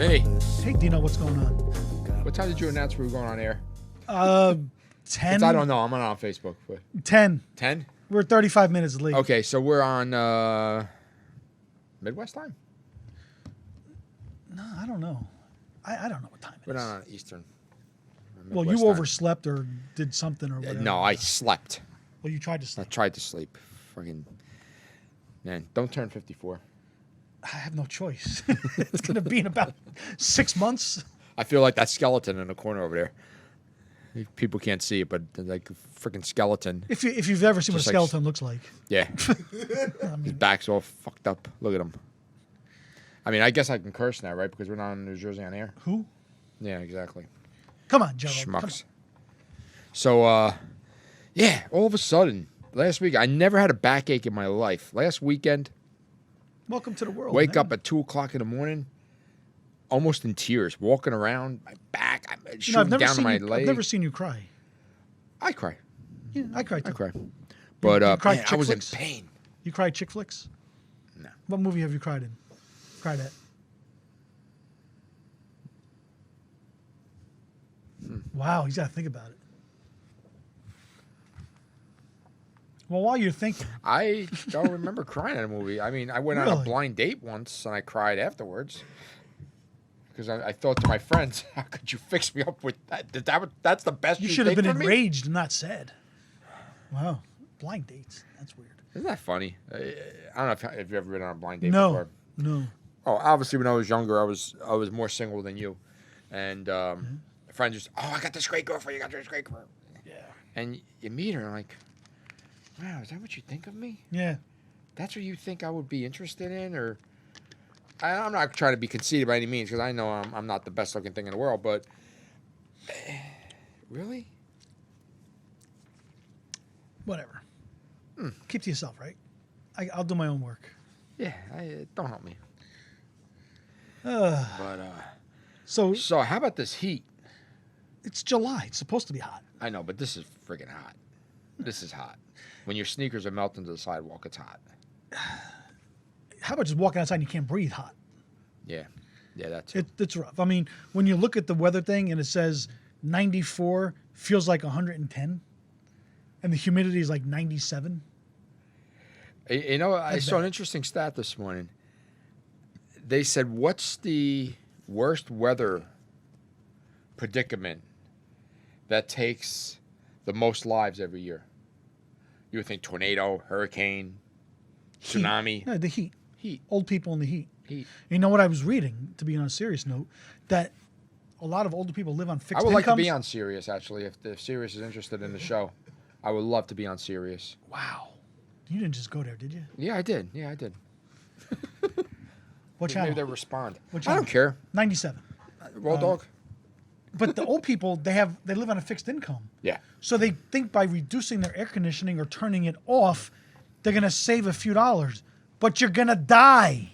Hey. Hey, Dino, what's going on? What time did you announce we were going on air? 10. I don't know. I'm not on Facebook. But 10. 10? We're 35 minutes late. Okay, so we're on Midwest time? No, I don't know. I don't know what time it We're is. not on Eastern. Well, Midwest you time. overslept or did something or whatever. No, I slept. Well, you tried to I sleep. tried to sleep. Fucking man, don't turn 54. I have no choice. It's going to be in about 6 months. I feel like that skeleton in the corner over there. People can't see it, but like a freaking skeleton. If you've ever seen what a Just like skeleton looks like. Yeah. His back's all fucked up. Look at him. I mean, I guess I can curse now, right? Because we're not in New Jersey on air. Who? Yeah, exactly. Come on, Joe. Schmucks. So, yeah, all of a sudden, last week, I never had a backache in my life. Last weekend, Welcome to the world. wake man. up at 2 o'clock in the morning, almost in tears, walking around, my back, I'm You know, I've shooting never down to seen my you. leg. I've never seen you cry. I cry. Yeah, I cry too. I cry. But you cried man, I chick was flicks? in pain. You cried chick flicks? No. What movie have you cried in? Cried at? Wow, he's got to think about it. Well, while you're thinking, I don't remember crying at a movie. I mean, I went on a Really? blind date once, and I cried afterwards. Because I thought to my friends, how could you fix me up with that? That's the best you you should have think been for me? enraged and not sad. Wow, blind dates. That's weird. Isn't that funny? I don't know if you've ever been on a blind date No, before. no. Oh, obviously, when I was younger, I was more single than you. And a friend just, I got this great girlfriend. You got this great girlfriend. Yeah. And you meet her, and like, wow, is that what you think of me? Yeah. That's what you think I would be interested in? Or I'm not trying to be conceited by any means, because I know I'm not the best looking thing in the world, but really? Whatever. Keep to yourself, right? I'll do my own work. Yeah, don't help me. Uh, But so so how about this heat? it's July. It's supposed to be hot. I know, but this is freaking hot. This is hot. When your sneakers are melting to the sidewalk, it's hot. How about just walking outside and you can't breathe hot? Yeah, that's it. It's rough. I mean, when you look at the weather thing and it says 94 feels like 110, and the humidity is like 97. You know, I That's saw an bad. interesting stat this morning. They said, what's the worst weather predicament that takes the most lives every year? You would think tornado, hurricane, tsunami. No, the heat. Heat. Old people in the heat. Heat. You know what I was reading, to be on a serious note, that a lot of older people live on fixed I would incomes. like to be on Sirius, actually, if Sirius is interested in the show. I would love to be on Sirius. Wow. You didn't just go there, did you? Yeah, I did. Yeah, I did. What Maybe channel? they respond. What I channel? don't care. 97. Raw dog. But the old people, they live on a fixed income. Yeah. So they think by reducing their air conditioning or turning it off, they're going to save a few dollars. But you're going to die.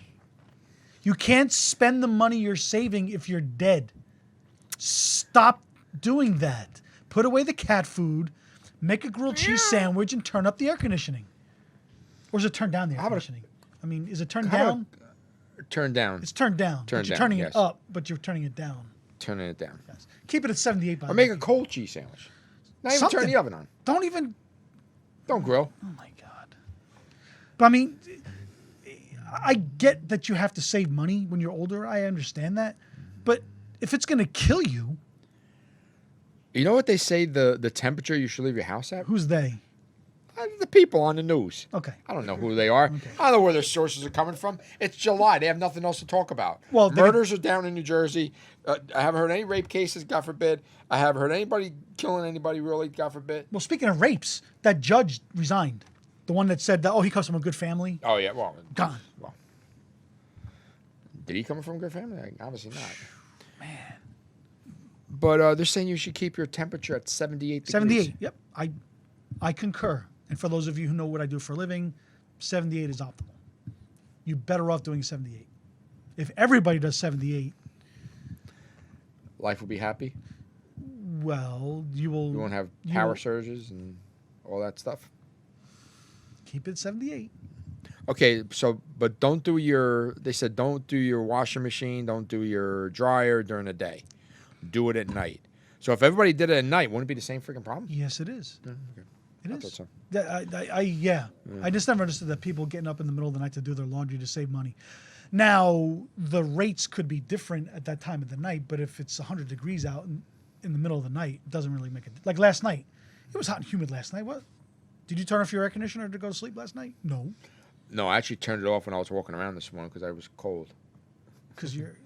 You can't spend the money you're saving if you're dead. Stop doing that. Put away the cat food, make a grilled cheese sandwich, and turn up the air conditioning. Or is it turned down, the air How about- conditioning? I mean, is it turned How down? Turn down. It's turned down. Turned but you're down, turning yes. it up, but you're turning it down. Turning it down. Yes. Keep it at 78 by Or the make way. a cold cheese sandwich. Not even Something. turn the oven on. Don't even. Don't grill. Oh my God. But I mean, I get that you have to save money when you're older. I understand that. But if it's going to kill you, You know what they say the temperature you should leave your house at? who's they? The people on the news. Okay. I don't know who they are. Okay. I don't know where their sources are coming from. It's July. They have nothing else to talk about. Well, they- murders are down in New Jersey. I haven't heard any rape cases, God forbid. I haven't heard anybody killing anybody, really, God forbid. Well, speaking of rapes, that judge resigned. The one that said that, he comes from a good family. Oh, yeah. Well, Gone. Well, did he come from a good family? Obviously not. Man. But they're saying you should keep your temperature at 78 degrees. 78. Yep. I concur. And for those of you who know what I do for a living, 78 is optimal. You're better off doing 78. If everybody does 78, Life will be happy. well, you will. You won't have you power will surges and all that stuff. Keep it 78. Okay, so but don't do your. They said don't do your washing machine, don't do your dryer during the day. Do it at night. So if everybody did it at night, wouldn't it be the same freaking problem? Yes, it is. Yeah, okay. It I is. thought so. Yeah. I just never understood that people getting up in the middle of the night to do their laundry to save money. Now, the rates could be different at that time of the night, but if it's 100 degrees out in the middle of the night, it doesn't really make it. Like last night, it was hot and humid last night. What? Did you turn off your air conditioner to go to sleep last night? No. No, I actually turned it off when I was walking around this morning because I was cold. Because you're.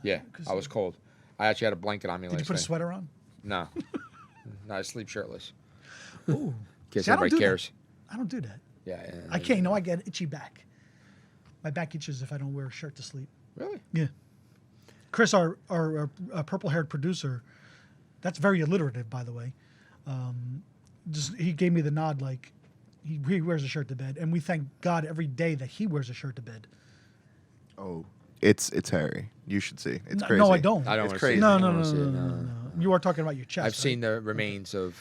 Yeah, I was cold. I actually had a blanket on me Did last you put a night. sweater on? No. No, I sleep shirtless. Ooh. In case See, I don't everybody do cares. that. I don't do that. Yeah. I can't. No, I get itchy back. My back itches if I don't wear a shirt to sleep. Really? Yeah. Chris, our purple-haired producer, that's very alliterative, by the way. He gave me the nod, like he wears a shirt to bed, and we thank God every day that he wears a shirt to bed. Oh, it's hairy. You should see. It's crazy. No, I don't. I don't It's want to see crazy. it. No, I no, don't no, wanna see no, it. no, no, no. You are talking about your chest. I've right? seen the remains of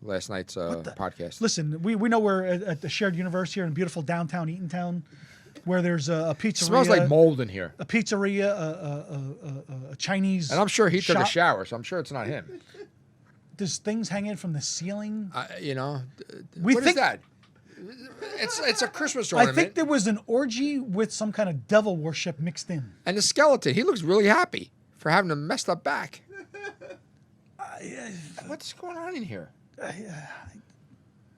last night's podcast. Listen, we know we're at the shared universe here in beautiful downtown Eatontown, where there's a pizzeria. It smells like mold in here. A pizzeria, a Chinese. And I'm sure he took a shop. shower, so I'm sure it's not him. There's things hanging from the ceiling. You know, We what is think- that? It's a Christmas I ornament. think there was an orgy with some kind of devil worship mixed in. And the skeleton, he looks really happy for having a messed up back. What's going on in here?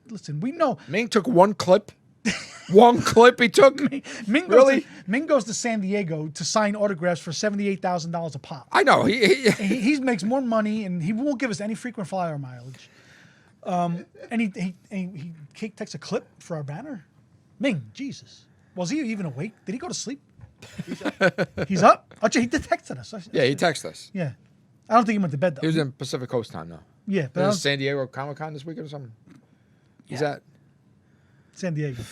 Listen, we know Ming took one clip. One clip he took. Ming Really? Ming goes to San Diego to sign autographs for $78,000 a pop. I know. He makes more money, and he won't give us any frequent flyer mileage. And he takes a clip for our banner. Ming, Jesus, was he even awake? Did he go to sleep? He's up. Actually, he texted us. Yeah, he texted us. Yeah, I don't think he went to bed though. He was in Pacific Coast time though. Yeah, but I There's don't- San Diego Comic Con this weekend or something. Is Yeah. that? San Diego.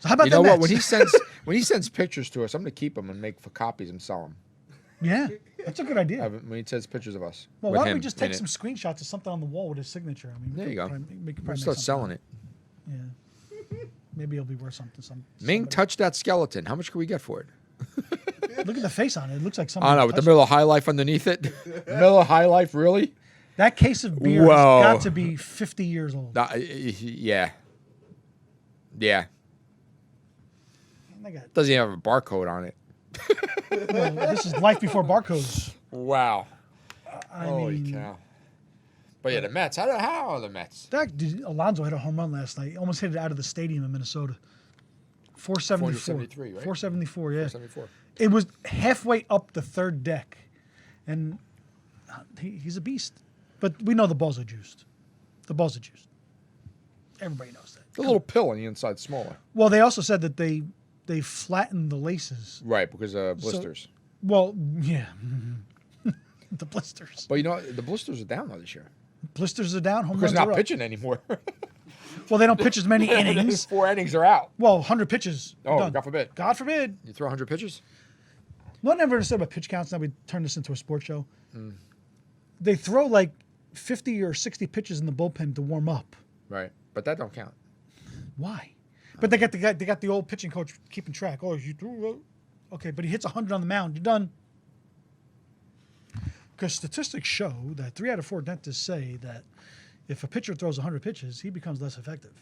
So how about You know the what? Mets? When he sends pictures to us, I'm gonna keep them and make for copies and sell them. Yeah, that's a good idea. When he sends pictures of us. Well, with why don't we him just in take it. some screenshots of something on the wall with his signature? I mean, There you go. We could We'll probably start selling it. Yeah. Maybe it'll be worth something. Ming somebody- touched that skeleton. How much can we get for it? Look at the face on it. It looks like I something. don't know, with the Miller High Life underneath it. Miller High Life, really? That case of beer Whoa. has got to be 50 years old. Yeah. Yeah. They got- Doesn't even have a barcode on it. well, this is life before barcodes. Wow. I Holy mean, cow. But yeah, the Mets. How are the Mets? Alonso hit a home run last night. He almost hit it out of the stadium in Minnesota. 474. 473, right? 474, yeah. 74. It was halfway up the third deck. And he's a beast. But we know the balls are juiced. The balls are juiced. Everybody knows that. The little pill on the inside smaller. Well, they also said that they flattened the laces. Right, because of blisters. Well, yeah. The blisters. But you know, the blisters are down though this year. Blisters are down. Home Because runs they're not are up. pitching anymore. Well, they don't pitch as many innings. 4 innings are out. Well, 100 pitches. Oh, done. God forbid. God forbid. You throw 100 pitches? What I never understood about pitch counts, now we turn this into a sports show. Hmm. They throw like 50 or 60 pitches in the bullpen to warm up. Right. But that don't count. Why? But they got the old pitching coach keeping track. Oh, you threw. Okay, but he hits 100 on the mound. You're done. Because statistics show that 3 out of 4 dentists say that if a pitcher throws 100 pitches, he becomes less effective.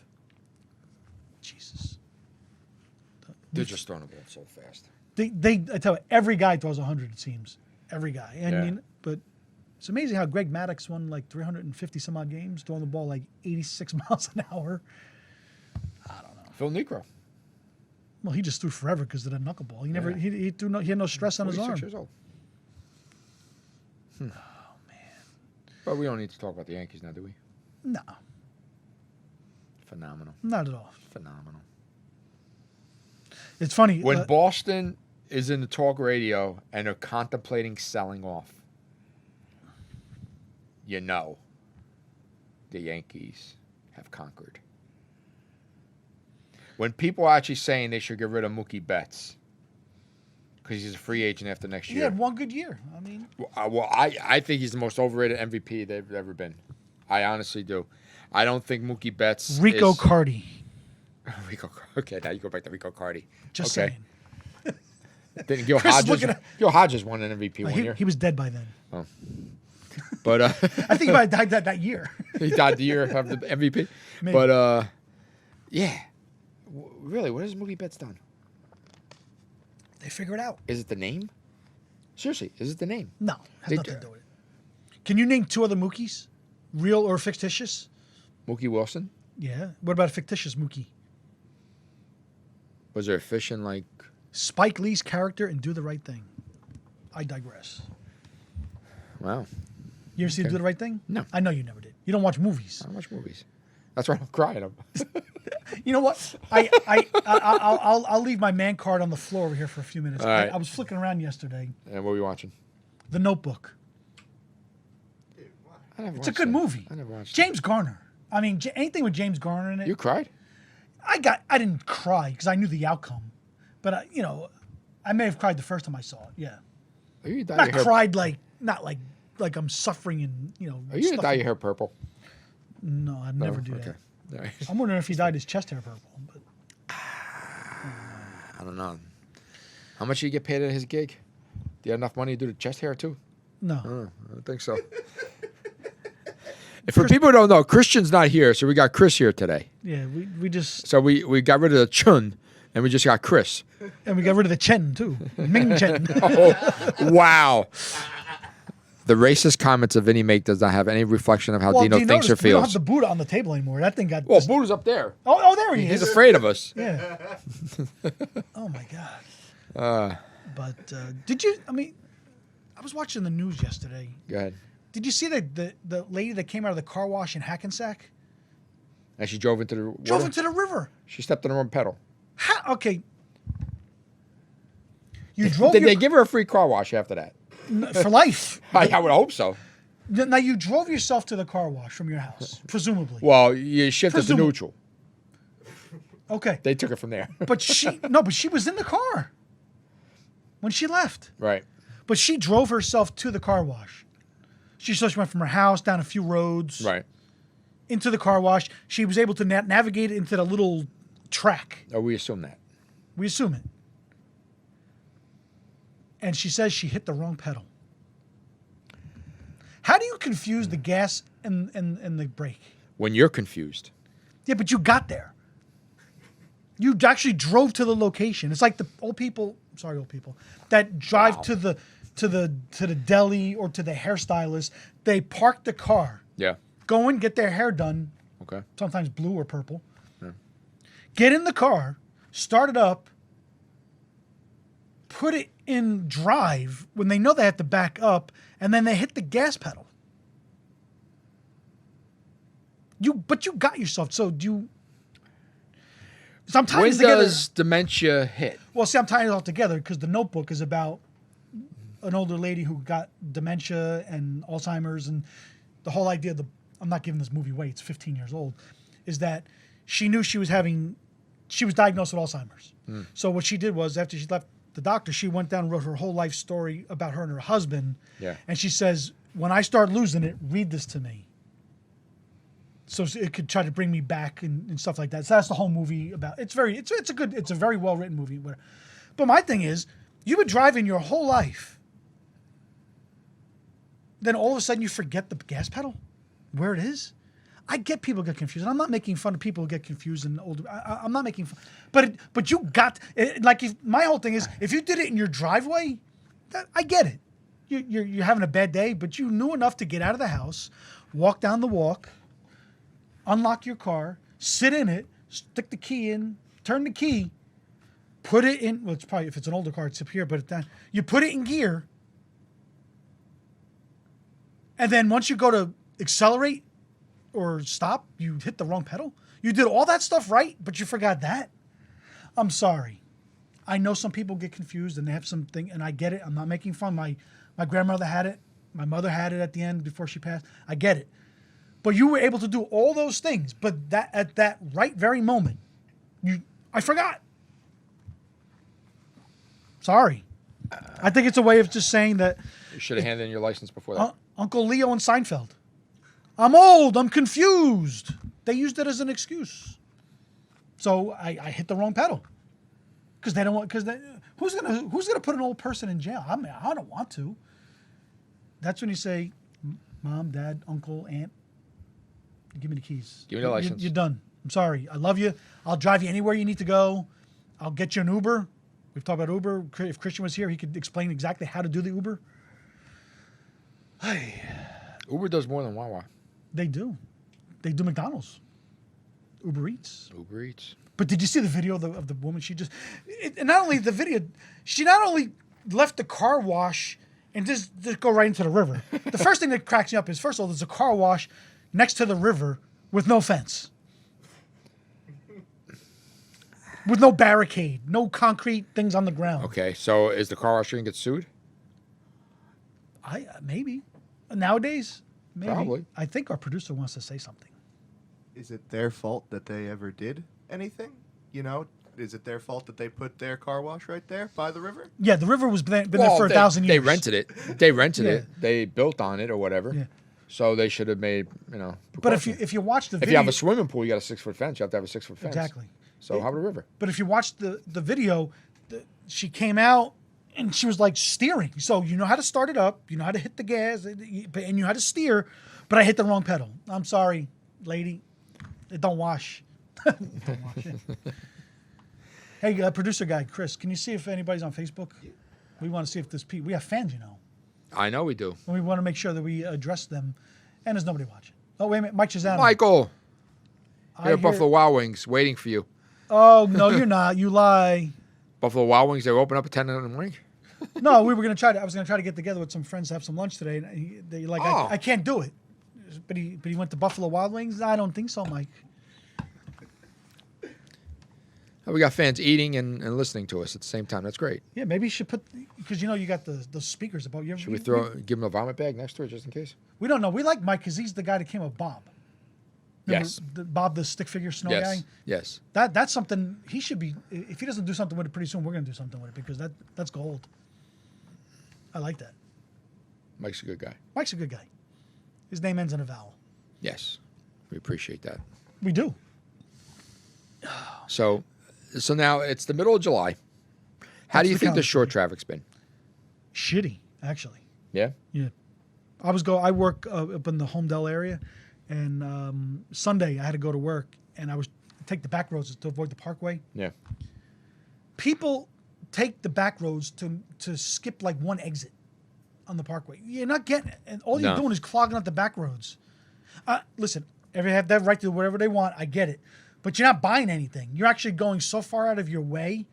Jesus. They're just throwing the ball so fast. I tell you, every guy throws 100, it seems. Every guy. And Yeah. but it's amazing how Greg Maddux won like 350 some odd games, throwing the ball like 86 miles an hour. Phil Necro. Well, he just threw forever because of that knuckleball. He never Yeah. he threw he had no stress on his 46 arm. years old. Oh, man. But we don't need to talk about the Yankees now, do we? No, Phenomenal. not at all. Phenomenal. It's funny. When Boston is in the talk radio and they're contemplating selling off, you know the Yankees have conquered. When people are actually saying they should get rid of Mookie Betts because he's a free agent after next he year. had one good year. I mean, I think he's the most overrated MVP they've ever been. I honestly do. I don't think Mookie Betts Rico is... Cardi. Rico. Okay, now you go back to Rico Cardi. Just okay. saying. Didn't Gil Chris is Hodges? looking at- Gil Hodges won an MVP one year. He was dead by then. But I think he might have died that year. he died the year of the MVP. Maybe. But yeah, really, what has Mookie Betts done? They figure it out. Is it the name? Seriously, is it the name? No, has They nothing do. to do with it. Can you name 2 other Mookies? Real or fictitious? Mookie Wilson. Yeah. What about a fictitious Mookie? Was there a fish in like? Spike Lee's character in Do the Right Thing. I digress. Wow, You ever see Okay. Do the Right Thing? No. I know you never did. You don't watch movies. I don't watch movies. That's why I'm crying. You know what? I'll leave my man card on the floor over here for a few minutes. All right. I was flicking around yesterday. And what were you watching? The Notebook. I never It's a watched good that. movie. I never watched. James Garner. I mean, anything with James Garner in it. You cried? I didn't cry because I knew the outcome, but I may have cried the first time I saw it. Yeah, Are you dye not your hair? cried not like I'm suffering and Are you gonna stuff- dye your hair purple? No, I'd never No? do Okay. that. All right. I'm wondering if he dyed his chest hair purple. But I don't know. How much do you get paid at his gig? Do you have enough money to do the chest hair too? no, I don't think so. For people who don't know, Christian's not here, so we got Chris here today. yeah, we just So we got rid of the Chun, and we just got Chris. and we got rid of the Chen too, Ming Chen. Oh, wow. The racist comments that Vinny make does not have any reflection of how Well, Dino do you thinks or notice we don't have feels. the Buddha on the table anymore? That thing got. Well, Buddha's up there. oh, there he He's is. afraid of us. Yeah. Oh my god. But did you? I mean, I was watching the news yesterday. Go ahead. Did you see the lady that came out of the car wash in Hackensack? And she drove into the water. Drove into the river. She stepped on the wrong pedal. Okay. You drove Did your, they give her a free car wash after that? for life. I would hope so. Now you drove yourself to the car wash from your house, presumably. Well, you shifted to Presumably. neutral. Okay. They took it from there. But she was in the car when she left. Right. But she drove herself to the car wash. She went from her house down a few roads Right. into the car wash. She was able to navigate into the little track. Oh, we assume that. We assume it. And she says she hit the wrong pedal. How do you confuse the gas and the brake? When you're confused. Yeah, but you got there. You actually drove to the location. It's like the old people that drive Wow. to the deli or to the hairstylist. They park the car, Yeah. go in, get their hair done, Okay. sometimes blue or purple. Get in the car, start it up, put it in drive when they know they have to back up, and then they hit the gas pedal. But you got yourself. So do you? So I'm tying When this together. does dementia hit? Well, see, I'm tying it all together because the Notebook is about an older lady who got dementia and Alzheimer's, and the whole idea of I'm not giving this movie away, it's 15 years old, is that she knew she was diagnosed with Alzheimer's. So what she did was, after she left the doctor, she went down and wrote her whole life story about her and her husband. Yeah. And she says, when I start losing it, read this to me. So it could try to bring me back and stuff like that. So that's the whole movie about. It's a very well written movie. But my thing is, you've been driving your whole life. Then all of a sudden you forget the gas pedal, where it is. I get people get confused. And I'm not making fun of people who get confused and older. I'm not making fun. But you got my whole thing is, if you did it in your driveway, I get it. You're having a bad day, but you knew enough to get out of the house, walk down the walk, unlock your car, sit in it, stick the key in, turn the key, put it in. Well, it's probably, if it's an older car, it's up here, but you put it in gear. And then once you go to accelerate or stop, you hit the wrong pedal. You did all that stuff right, but you forgot that. I'm sorry. I know some people get confused and they have something, and I get it. I'm not making fun. My grandmother had it. My mother had it at the end before she passed. I get it. But you were able to do all those things, but that at that right very moment, I forgot. Sorry. I think it's a way of just saying that You should have handed in your license before that. Uncle Leo and I'm old. I'm confused. They used it as an excuse. So I hit the wrong pedal because they don't want. Because who's gonna put an old person in jail? I mean, I don't want to. That's when you say, Mom, Dad, Uncle, Aunt, give me the keys. Give me the license. You're done. I'm sorry. I love you. I'll drive you anywhere you need to go. I'll get you an Uber. We've talked about Uber. If Christian was here, he could explain exactly how to do the Uber. Uber does more than Wawa. They do. They do McDonald's. Uber Eats. Uber Eats. But did you see the video of the woman? And not only the video, she not only left the car wash and just go right into the river. The first thing that cracks me up is, first of all, there's a car wash next to the river with no fence. With no barricade, no concrete things on the ground. Okay, so is the car wash going to get sued? Maybe. Nowadays, maybe. Probably. I think our producer wants to say something. Is it their fault that they ever did anything? You know, is it their fault that they put their car wash right there by the river? Yeah, the river was been there for 1,000 years. They rented it. They rented Yeah. it. They built on it or whatever. Yeah. So they should have made, But if you watch the if video, you have a swimming pool, you got a 6-foot fence. You have to have a 6-foot fence. Exactly. So how about a river? But if you watch the video, she came out and she was like steering. So you know how to start it up, you know how to hit the gas, and you know how to steer. But I hit the wrong pedal. I'm sorry, lady. It don't wash. Don't wash it. Hey, producer guy, Chris, can you see if anybody's on Facebook? We want to see if there's people. We have fans, you know. I know we do. And we want to make sure that we address them. And there's nobody watching. Oh, wait a minute. Mike Shazam. Michael, I here at hear- Buffalo Wild Wings, waiting for you. Oh, no, you're not. You lie. Buffalo Wild Wings, they open up at 10 in the morning. No, I was going to try to get together with some friends to have some lunch today. And they like, Oh. I can't do it. But he went to Buffalo Wild Wings? I don't think so, Mike. We got fans eating and listening to us at the same time. That's great. Yeah, maybe you should put, because you got the speakers about you. Should we give him a vomit bag next to it just in case? We don't know. We like Mike because he's the guy that came with Bob. Remember Yes. Bob, the stick figure snow guy? Yes. That's something he should be. If he doesn't do something with it pretty soon, we're going to do something with it because that's gold. I like that. Mike's a good guy. Mike's a good guy. His name ends in a vowel. Yes. We appreciate that. We do. So now it's the middle of July. How do you the think the calendar. short traffic's been? Shitty, actually. Yeah? Yeah. I work up in the Homedale area, and Sunday I had to go to work, and I was take the back roads to avoid the parkway. Yeah. People take the back roads to skip like one exit on the parkway. You're not getting it, and all you're No. doing is clogging up the back roads. Listen, everyone have that right to do whatever they want. I get it, but you're not buying anything. You're actually going so far out of your way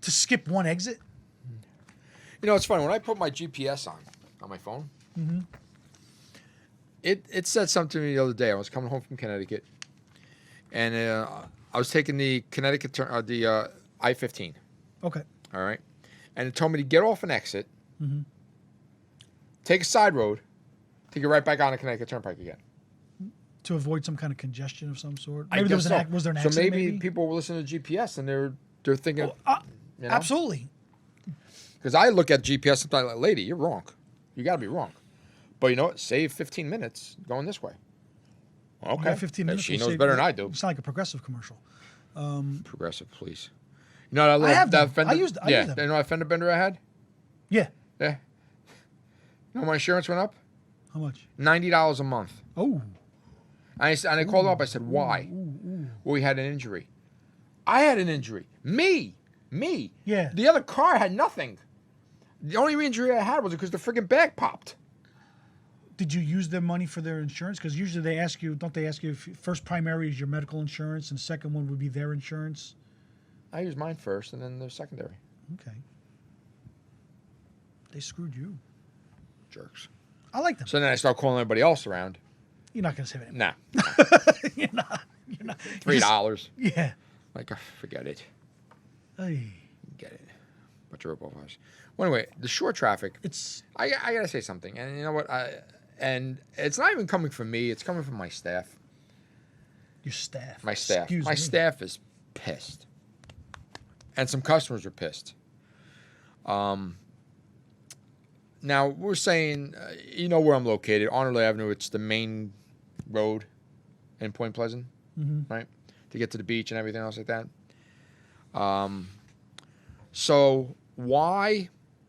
to skip one exit. You know, it's funny. When I put my GPS on my phone, it said something to me the other day. I was coming home from Connecticut, and I was taking the Connecticut turn, the I-15. Okay. All right, and it told me to get off an exit, take a side road, to get right back on the Connecticut Turnpike again. To avoid some kind of congestion of some sort. I Maybe guess so. was there an So accident? maybe people were listening to GPS and they're thinking, you know? Absolutely. Because I look at GPS and I'm like, lady, you're wrong. You got to be wrong. But you know what? Save 15 minutes going this way. Okay. Yeah, 15 minutes. She will knows save- better than I do. You sound like a progressive commercial. Progressive, please. You know what I love? I have that them. fender, I use them. You know that fender bender I had? Yeah. Yeah. You know my insurance went up? How much? $90 a month. Oh. And I called them up. I said, why? Well, we had an injury. I had an injury. Me. Yeah. The other car had nothing. The only injury I had was because the friggin' bag popped. Did you use their money for their insurance? Because usually they ask you, don't they ask you, if first primary is your medical insurance and second one would be their insurance? I used mine first and then the secondary. Okay. They screwed you. Jerks. I like them. So then I start calling everybody else around. You're not going to save it. Nah. You're not. $3. Yeah. Like, forget it. Ay. Get it. Bunch of rip-offs. Well, anyway, the short traffic. It's I got to say something. And you know what? And it's not even coming from me. It's coming from my staff. your staff. My staff. Excuse My me. staff is pissed. And some customers are pissed. Now, we're saying, you know where I'm located. Arnold Avenue, it's the main road in Point Pleasant, right? to get to the beach and everything else like that. So why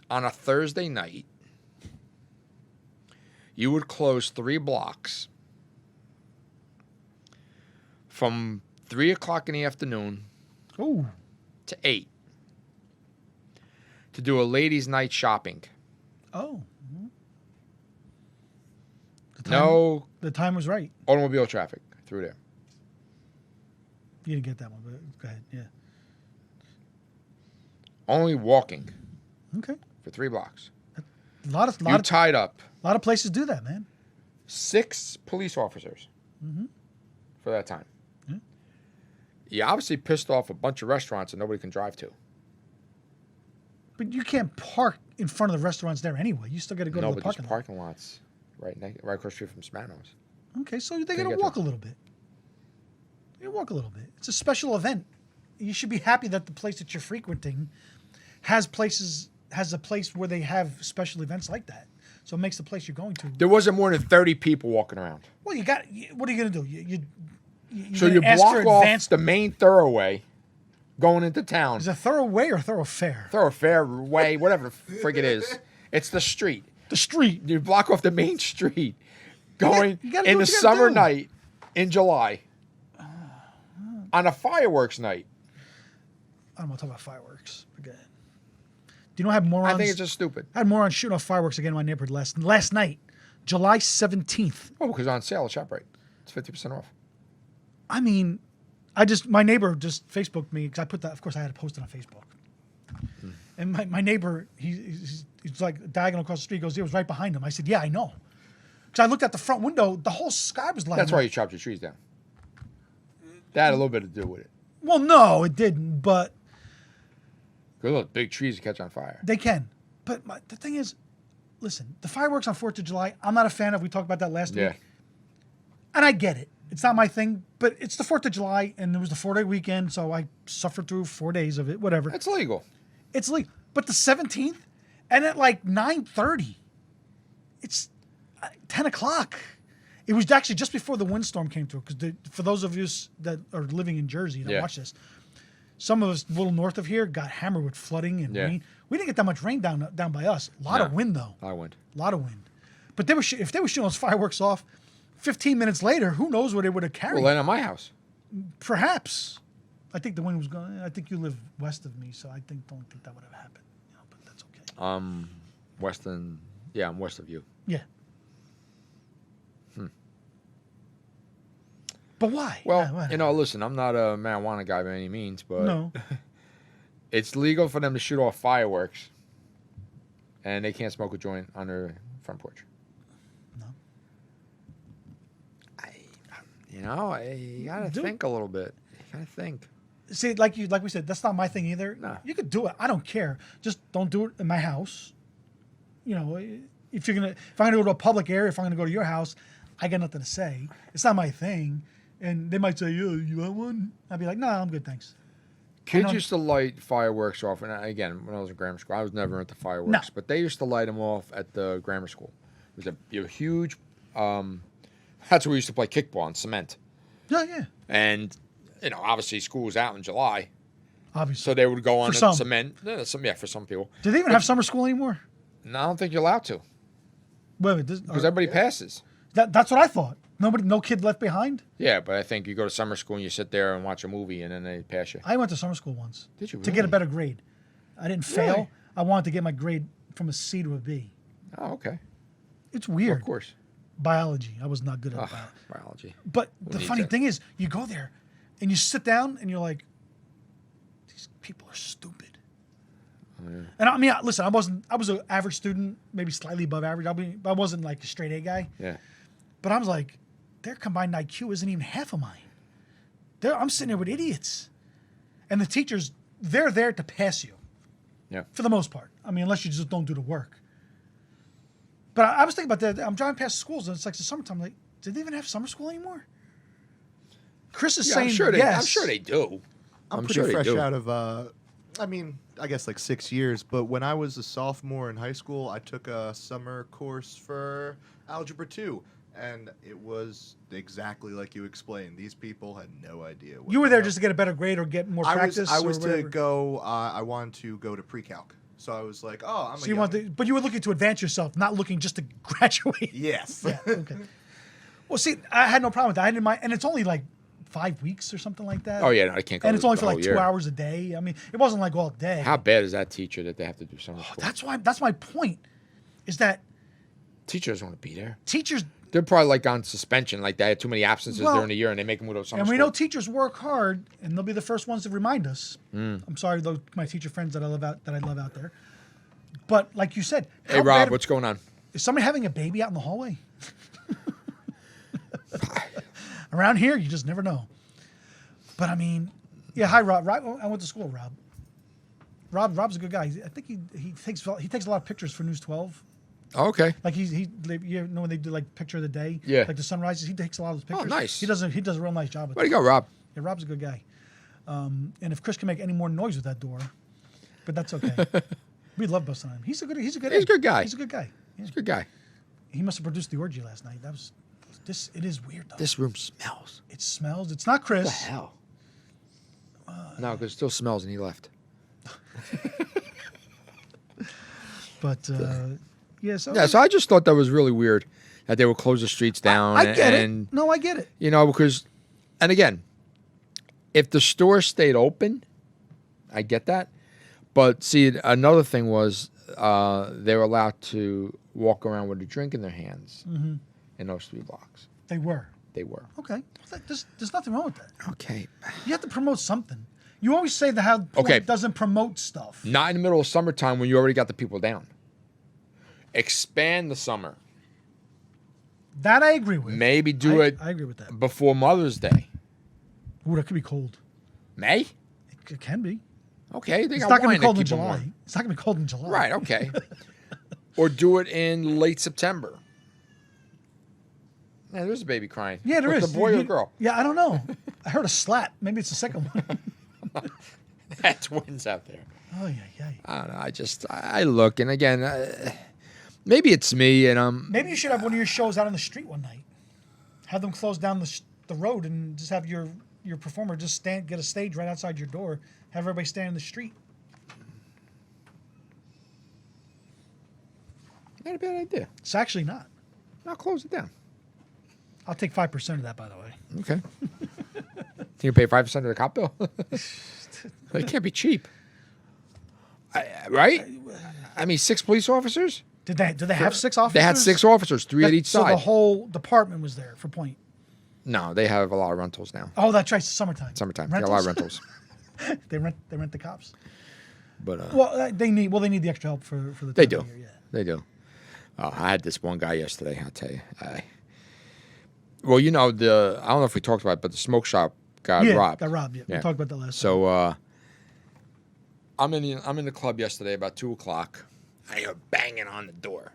on a Thursday night you would close 3 blocks from 3 o'clock in the afternoon Oh, to 8 to do a ladies' night shopping? oh. No The time was right. automobile traffic through there. You didn't get that one, but go ahead. Yeah. Only walking Okay. for 3 blocks. A lot You tied up of places do that, man. 6 police officers for that time. Yeah. You obviously pissed off a bunch of restaurants that nobody can drive to. But you can't park in front of the restaurants there anyway. You still got to go No, to the but there's parking lot. parking lots right across the street from Spanos. Okay, so they Can got to get walk to- a little bit. They walk a little bit. It's a special event. You should be happy that the place that you're frequenting has a place where they have special events like that. So it makes the place you're going to. There wasn't more than 30 people walking around. Well, what are you going to do? You So you ask for block off advance. the main thoroughway going into town. Is it thoroughway or thoroughfare? Thoroughfare way, whatever the frig it is. It's the street. The street. You block off the main street going you gotta do in what the you gotta summer do. night in July on a fireworks night. I don't want to talk about fireworks. Forget it. Do you know I had morons? I think it's just stupid. I had morons shooting off fireworks again in my neighborhood last night, July 17th. Oh, because on sale at ShopRite. It's 50% off. I mean, my neighbor just Facebooked me because I put that. Of course, I had to post it on Facebook. And my neighbor, he's like diagonal across the street. He goes, it was right behind him. I said, yeah, I know. Because I looked at the front window, the whole sky was lighting That's why up. you chopped your trees down. That had a little bit to do with it. Well, no, it didn't, but Because those big trees that catch on fire. they can. But the thing is, listen, the fireworks on 4th of July, I'm not a fan of. We talked about that last Yeah. week. And I get it. It's not my thing, but it's the 4th of July, and it was the 4-day weekend, so I suffered through 4 days of it, whatever. It's legal. It's legal. But the 17th, and at like 9:30, it's 10 o'clock. It was actually just before the windstorm came through, because for those of you that are living in Jersey that Yeah. watch this, some of us a little north of here got hammered with flooding and Yeah. rain. We didn't get that much rain down by us. A lot of No. wind, though. I went. A lot of wind. But if they were shooting those fireworks off 15 minutes later, who knows what they would have carried? Well, land on my house. Perhaps. I think the wind was going. I think you live west of me, so I don't think that would have happened. But that's okay. Western. Yeah, I'm west of you. Yeah. But why? Well, Yeah, whatever. you know, listen, I'm not a marijuana guy by any means, but No. it's legal for them to shoot off fireworks, and they can't smoke a joint on their front porch. No. You gotta Dude. think a little bit. You gotta think. See, like we said, that's not my thing either. No. You could do it. I don't care. Just don't do it in my house. You know, if I'm gonna go to a public area, if I'm gonna go to your house, I got nothing to say. It's not my thing. And they might say, "Yo, you want one?" I'd be like, "No, I'm good, thanks." Kids don't- used to light fireworks off, and again, when I was in grammar school, I was never into fireworks, No. but they used to light them off at the grammar school. It was a huge. That's where we used to play kickball on cement, Yeah, yeah. and obviously school was out in July, Obviously. so they would go on For the some. cement. Yeah, for some people. Do they even have summer school anymore? No, I don't think you're allowed to Wait, because everybody passes. that's what I thought. No kid left behind. Yeah, but I think you go to summer school and you sit there and watch a movie, and then they pass you. I went to summer school once. Did you To get a really? better grade. I didn't fail. Really? I wanted to get my grade from a C to a B. Oh, okay. It's Well, weird. of course. Biology. I was not good at Ugh, biology. biology. But Who the needs funny that? thing is, you go there and you sit down and you're like, these people are stupid. Oh, yeah. And I mean, listen, I was an average student, maybe slightly above average. I wasn't like a straight A guy. Yeah. But I was like, their combined IQ isn't even half of mine. I'm sitting there with idiots. And the teachers, they're there to pass you. Yeah. For the most part. I mean, unless you just don't do the work. But I was thinking about that. I'm driving past schools, and it's like the summertime. I'm like, did they even have summer school anymore? Chris is Yeah, saying I'm sure yes. I'm sure they do. I'm sure pretty they fresh do. out of, I guess like 6 years, but when I was a sophomore in high school, I took a summer course for Algebra 2. and it was exactly like you explained. These people had no idea. What You were the there hell- just to get a better grade or get more practice. I was or to whatever? go. I wanted to go to pre-calc, so I was like, "Oh, I'm So a you young-" want to, but you were looking to advance yourself, not looking just to graduate. Yes. Yeah. Okay. Well, see, I had no problem with that. I didn't mind, and it's only like 5 weeks or something like that. Oh yeah, no, I can't go. And it's only the for like whole 2 year. hours a day. I mean, it wasn't like all day. How bad is that teacher that they have to do summer school? That's why. That's my point. Is that Teachers want to be there. teachers, They're probably like on suspension, like they had too many absences Well, during the year, and they make them go to summer and school. we know teachers work hard, and they'll be the first ones to remind us. Mm. I'm sorry, though, my teacher friends that I love out there. But like you said, Hey how Rob, bad- what's going on? is somebody having a baby out in the hallway? Around here, you just never know. But I mean, yeah. Hi, Rob. I went to school, with Rob. Rob's a good guy. I think he takes a lot of pictures for News 12. Oh, okay. Like you know when they do like picture of the day, Yeah. like the sunrises. He takes a lot of those pictures. nice. He does a real nice job. With Where'd that. you go, Rob? Yeah, Rob's a good guy. And if Chris can make any more noise with that door, but that's okay. We love busting on him. He's a good He's a good guy. He's a good guy. Yeah. He's a good guy. He must have produced the orgy last night. That was this. It is weird though. This room smells. It smells. It's not Chris. What the hell? No, because it still smells, and he left. But yeah. So Yeah, so I just thought that was really weird that they would close the streets down. I get and, it. No, I get it. You know, because, and again, if the store stayed open, I get that. But see, another thing was they were allowed to walk around with a drink in their hands in those 3 blocks. They were. They were. Okay. There's nothing wrong with that. Okay. You have to promote something. You always say that how porn Okay. doesn't promote stuff. Not in the middle of summertime when you already got the people down. Expand the summer. That I agree with. Maybe do it I agree with that. before Mother's Day. Ooh, that could be cold. May? It can be. Okay. They It's got not going wine to be cold in keep 'em July. warm. It's not going to be cold in July. Right, okay. Or do it in late September. Yeah, there's a baby crying. Yeah, there What's is. a boy or a girl? Yeah, I don't know. I heard a slap. Maybe it's the second one. That's twins out there. Oh, yeah, yeah. I don't know. I look, and again, maybe it's me, and Maybe you should have one of your shows out on the street one night. Have them close down the road and just have your performer just get a stage right outside your door. Have everybody stand in the street. not a bad idea. It's actually not. I'll close it down. I'll take 5% of that, by the way. Okay. You can pay 5% of the cop bill. It can't be cheap, right? I mean, 6 police officers. Did they have 6 officers? They had 6 officers, 3 at each So side. the whole department was there for point. No, they have a lot of rentals now. Oh, that's right. It's summertime. Summertime, they got a lot of rentals. They rent the cops. But Well, they need the extra help for the. they time do, of year, they do. I had this one guy yesterday. I'll tell you. Well, you know I don't know if we talked about it, but the smoke shop got yeah. robbed. Got robbed. Yeah, Yeah. we talked about that last. time. So I'm in the club yesterday about 2:00. I hear banging on the door.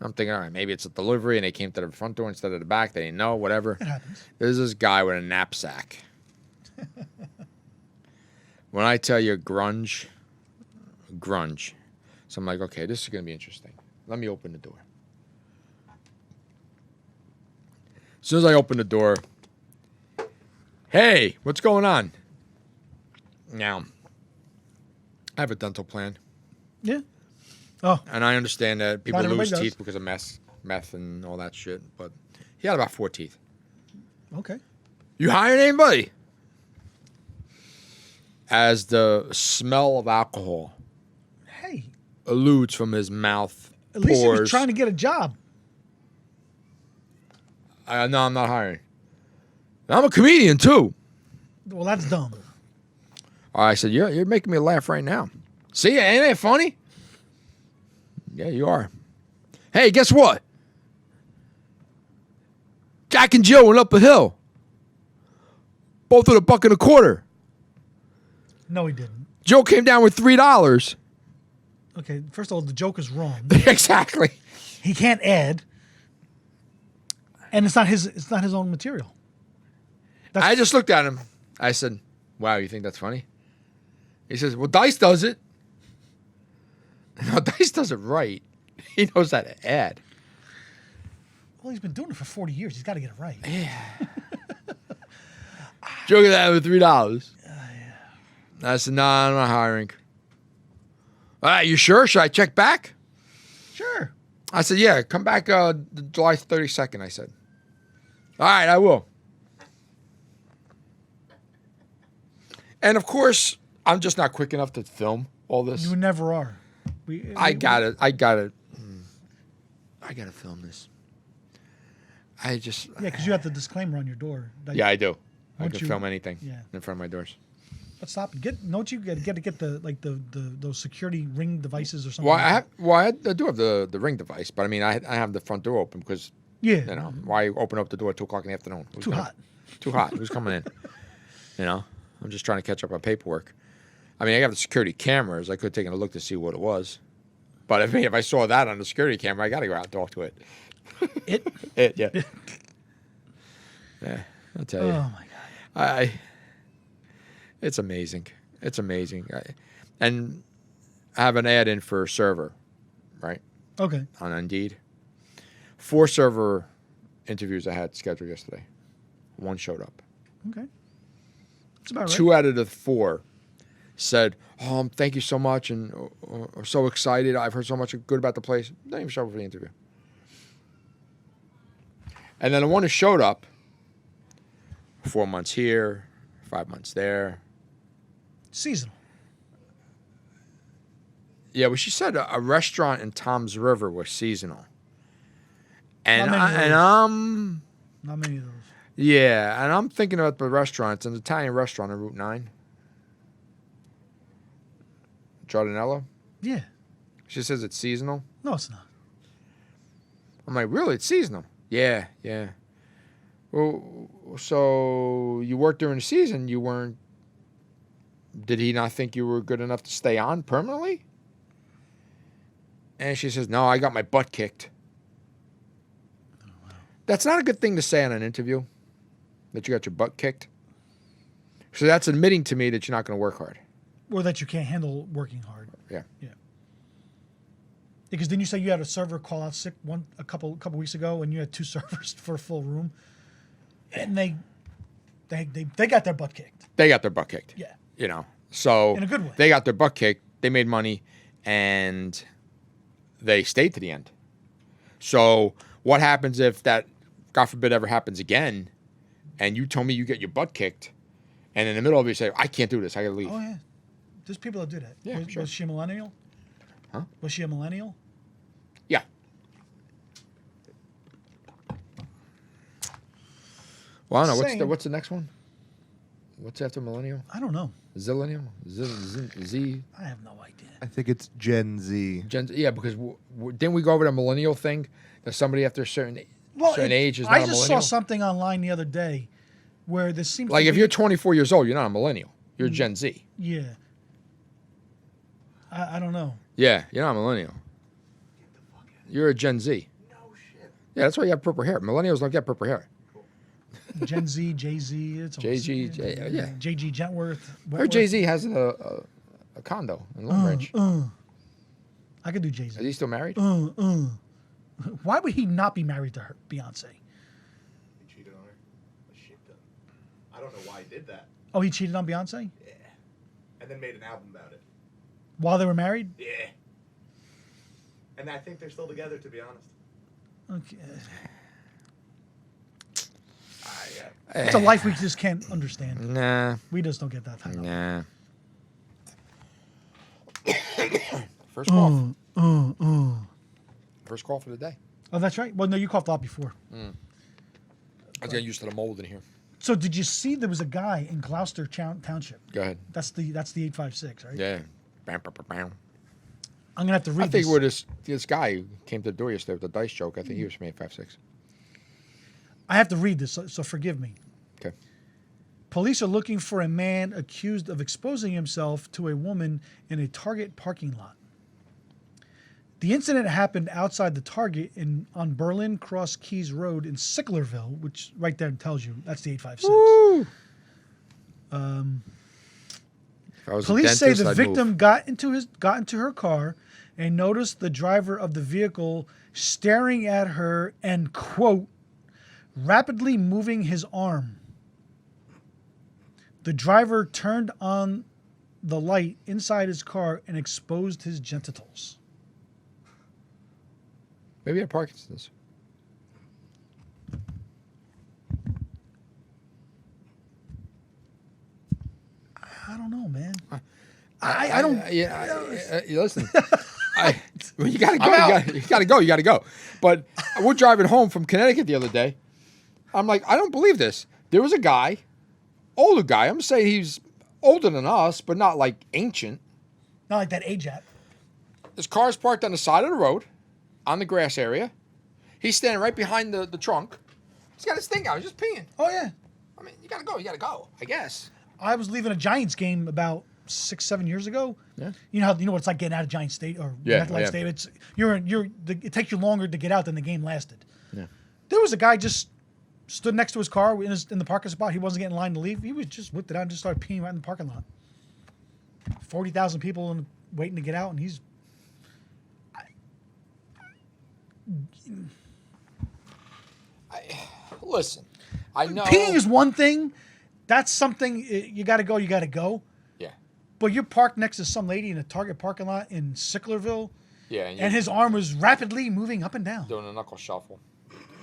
I'm thinking, all right, maybe it's a delivery, and they came to the front door instead of the back. They didn't know, whatever. It happens. There's this guy with a knapsack. When I tell you grunge. So I'm like, okay, this is gonna be interesting. Let me open the door. As soon as I open the door, hey, what's going on? Now, I have a dental plan, Yeah. Oh, and I understand that people Not everybody lose does. teeth because of meth and all that shit, but he had about 4 teeth. okay. You hiring anybody? As the smell of alcohol Hey, eludes from his mouth, at least he was pours. trying to get a job. No, I'm not hiring. I'm a comedian too. Well, that's dumb. I said, you're making me laugh right now. See, ain't that funny? Yeah, you are. Hey, guess what? Jack and Jill went up a hill. Both with $1.25. No, he didn't. Joe came down with $3. Okay, first of all, the joke is wrong. Exactly. He can't add, and it's not his own material. I just looked at him. I said, wow, you think that's funny? He says, well, Dice does it. No, Dice does it right. He knows how to add. Well, he's been doing it for 40 years. He's got to get it right. Joke that with $3. I said, no, I'm not hiring. All right, you sure? Should I check back? Sure. I said, yeah, come back July 32nd, I said. All right, I will. And, of course, I'm just not quick enough to film all this. You never are. I got to film this. I just... Yeah, because you have the disclaimer on your door. Yeah, I do. I Once can film anything yeah. in front of my doors. But stop. Don't you get to get the those security ring devices or something? Well, I do have the ring device, but I mean, I have the front door open because, yeah. you know, why open up the door at 2 o'clock in the afternoon? Too hot. Too hot. Who's coming in? You know, I'm just trying to catch up on paperwork. I mean, I have the security cameras. I could have taken a look to see what it was. But if I saw that on the security camera, I got to go out and talk to it. It? Yeah. Yeah, I'll tell you. Oh, my God. It's amazing. It's amazing. And I have an ad in for a server, right? Okay. On Indeed. 4 server interviews I had scheduled yesterday. 1 showed up. Okay. That's about right. 2 out of the 4 said, thank you so much, and so excited. I've heard so much good about the place. Didn't even show up for the interview. And then the one who showed up, 4 months here, 5 months there. Seasonal. Yeah, well, she said a restaurant in Tom's River was seasonal. And Not many of I'm... Not many of those. Yeah, and I'm thinking about the restaurant. It's an Italian restaurant on Route 9. Giardinello. Yeah. She says it's seasonal. No, it's not. I'm like, really? It's seasonal? Yeah. Well, so you worked during the season. You weren't... Did he not think you were good enough to stay on permanently? And she says, no, I got my butt kicked. Oh, wow. That's not a good thing to say on an interview, that you got your butt kicked. So that's admitting to me that you're not going to work hard. Or that you can't handle working hard. Yeah. Because didn't you say you had a server call out sick a couple weeks ago, and you had 2 servers for a full room, and they got their butt kicked. They got their butt kicked. Yeah. You know, so in a good way. They got their butt kicked. They made money, and they stayed to the end. So what happens if that, God forbid, ever happens again, and you told me you get your butt kicked, and in the middle of it you say, I can't do this, I got to leave. Oh yeah, there's people that do that. Yeah, sure. Was she a millennial? Huh? Was she a millennial? Yeah. Well, I don't know. Same. What's the next one? What's after millennial? I don't know. Zillennial? Z? I have no idea. I think it's Gen Z. Yeah, because didn't we go over the millennial thing? That somebody after a certain age is not a millennial? I just saw something online the other day where there seems like to if be, you're 24 years old, you're not a millennial. You're Gen Z. Yeah. I don't know. Yeah, you're not a millennial. You're a Gen Z. No shit. Yeah, that's why you have purple hair. Millennials don't get purple hair. Gen Z, Jay-Z, it's all JG, yeah. JG Gentworth. Her Jay-Z has a condo in Long Branch. I could do Is Jay-Z. he still married? Why would he not be married to her, Beyonce? He cheated on her. A shit ton. I don't know why he did that. Oh, he cheated on Beyonce? Yeah. And then made an album about it. While they were married? Yeah. And I think they're still together, to be honest. Okay. It's a life we just can't understand. Nah. We just don't get that type of Nah. First cough. First call for the day. Oh, that's right. Well, no, you coughed a lot before. I was getting used to the mold in here. So did you see there was a guy in Gloucester Township? Go ahead. That's the 856, right? Yeah. Bam, bam, bam, bam. I'm gonna have to read I think this. with this guy who came to the door yesterday with the dice joke, I think he was from 856. I have to read this, so forgive me. Okay. Police are looking for a man accused of exposing himself to a woman in a Target parking lot. The incident happened outside the Target on Berlin Cross Keys Road in Sicklerville, which right there tells you that's the 856. Woo! If I was Police a say dentist, the I'd victim move. got into her car and noticed the driver of the vehicle staring at her and, quote, rapidly moving his arm. The driver turned on the light inside his car and exposed his genitals. Maybe I had Parkinson's. I don't know, man. I don't. Listen, well, you gotta go. You gotta go. But we're driving home from Connecticut the other day. I'm like, I don't believe this. There was a guy, older guy. I'm saying he's older than us, but not like ancient. Not like that AJAP. His car's parked on the side of the road, on the grass area. He's standing right behind the trunk. He's got his thing out. He's just peeing. Oh, yeah. I mean, you gotta go. You gotta go. I guess. I was leaving a Giants game about 6-7 years ago. Yeah. You know what it's like getting out of Giant State or Athletic State. It's it takes you longer to get out than the game lasted. Yeah. There was a guy just stood next to his car in the parking spot. He wasn't getting in line to leave. He was just whipped it out and just started peeing right in the parking lot. 40,000 people waiting to get out, and he's. Listen, I know Peeing is one thing. That's something you got to go. You got to go. Yeah. But you're parked next to some lady in a Target parking lot in Sicklerville. Yeah. And his arm was rapidly moving up and down. Doing a knuckle shuffle.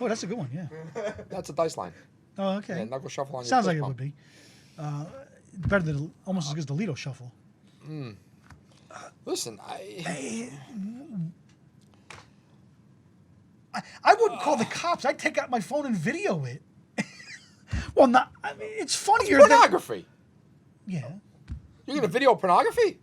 Oh, that's a good one. Yeah. That's a dice line. Oh, okay. Yeah, knuckle shuffle on Sounds your like it fist would be. Better than almost as good as the Lido shuffle. Listen, I wouldn't call the cops. I'd take out my phone and video it. Well, not. I mean, it's funnier than. pornography. Yeah. You're gonna video pornography?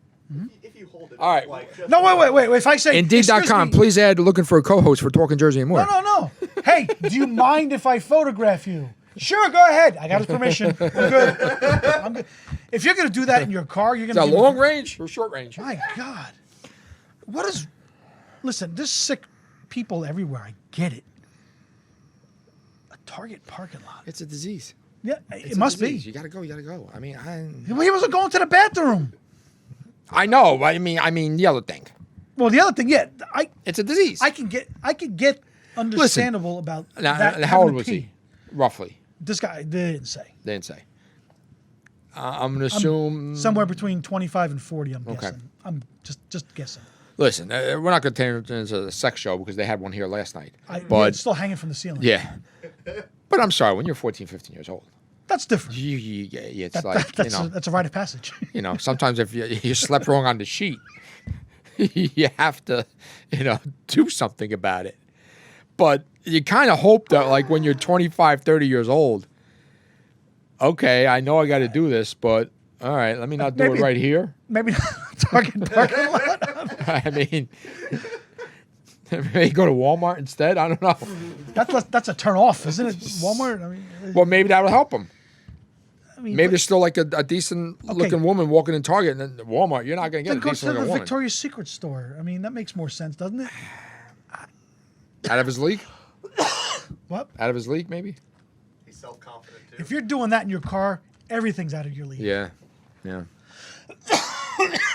If you hold it, All right. like, just No, wait. If I say Indeed.com. "Excuse me," Please add looking for a co-host for Talkin Jersey and more. No. Hey, do you mind if I photograph you? Sure, go ahead. I got his permission. I'm good. I'm good. If you're gonna do that in your car, you're Is gonna. that long range or short range? My God, what is? Listen, there's sick people everywhere. I get it. A Target parking lot. It's a disease. Yeah, It's it a must disease. be. You gotta go. You gotta go. I mean, Well, he wasn't going to the bathroom. I know. I mean the other thing. Well, the other thing, yeah, It's a disease. I could get understandable about Now, that. how having old to was pee. he? Roughly. This guy didn't say. They didn't say. I'm gonna assume Somewhere between 25 and 40. I'm Okay. guessing. I'm just guessing. Listen, we're not gonna turn it into a sex show because they had one here last night. Yeah, But it's still hanging from the ceiling. yeah. But I'm sorry. When you're 14, 15 years old, That's different. it's like That's a rite of passage. Sometimes if you slept wrong on the sheet, you have to, do something about it. But you kind of hope that, like, when you're 25, 30 years old, okay, I know I got to do this, but all right, let me not do it right here. Maybe not Target parking lot. I mean, maybe go to Walmart instead. I don't know. That's a turn off, isn't it? Walmart. I mean, Well, maybe that'll help them. mean, Maybe there's still like a decent looking woman walking in Target, and then Walmart, you're not going to get then a go decent to the looking woman. Victoria's Secret store. I mean, that makes more sense, doesn't it? Out of his league? What? Out of his league, maybe? He's self-confident too. If you're doing that in your car, everything's out of your league. Yeah.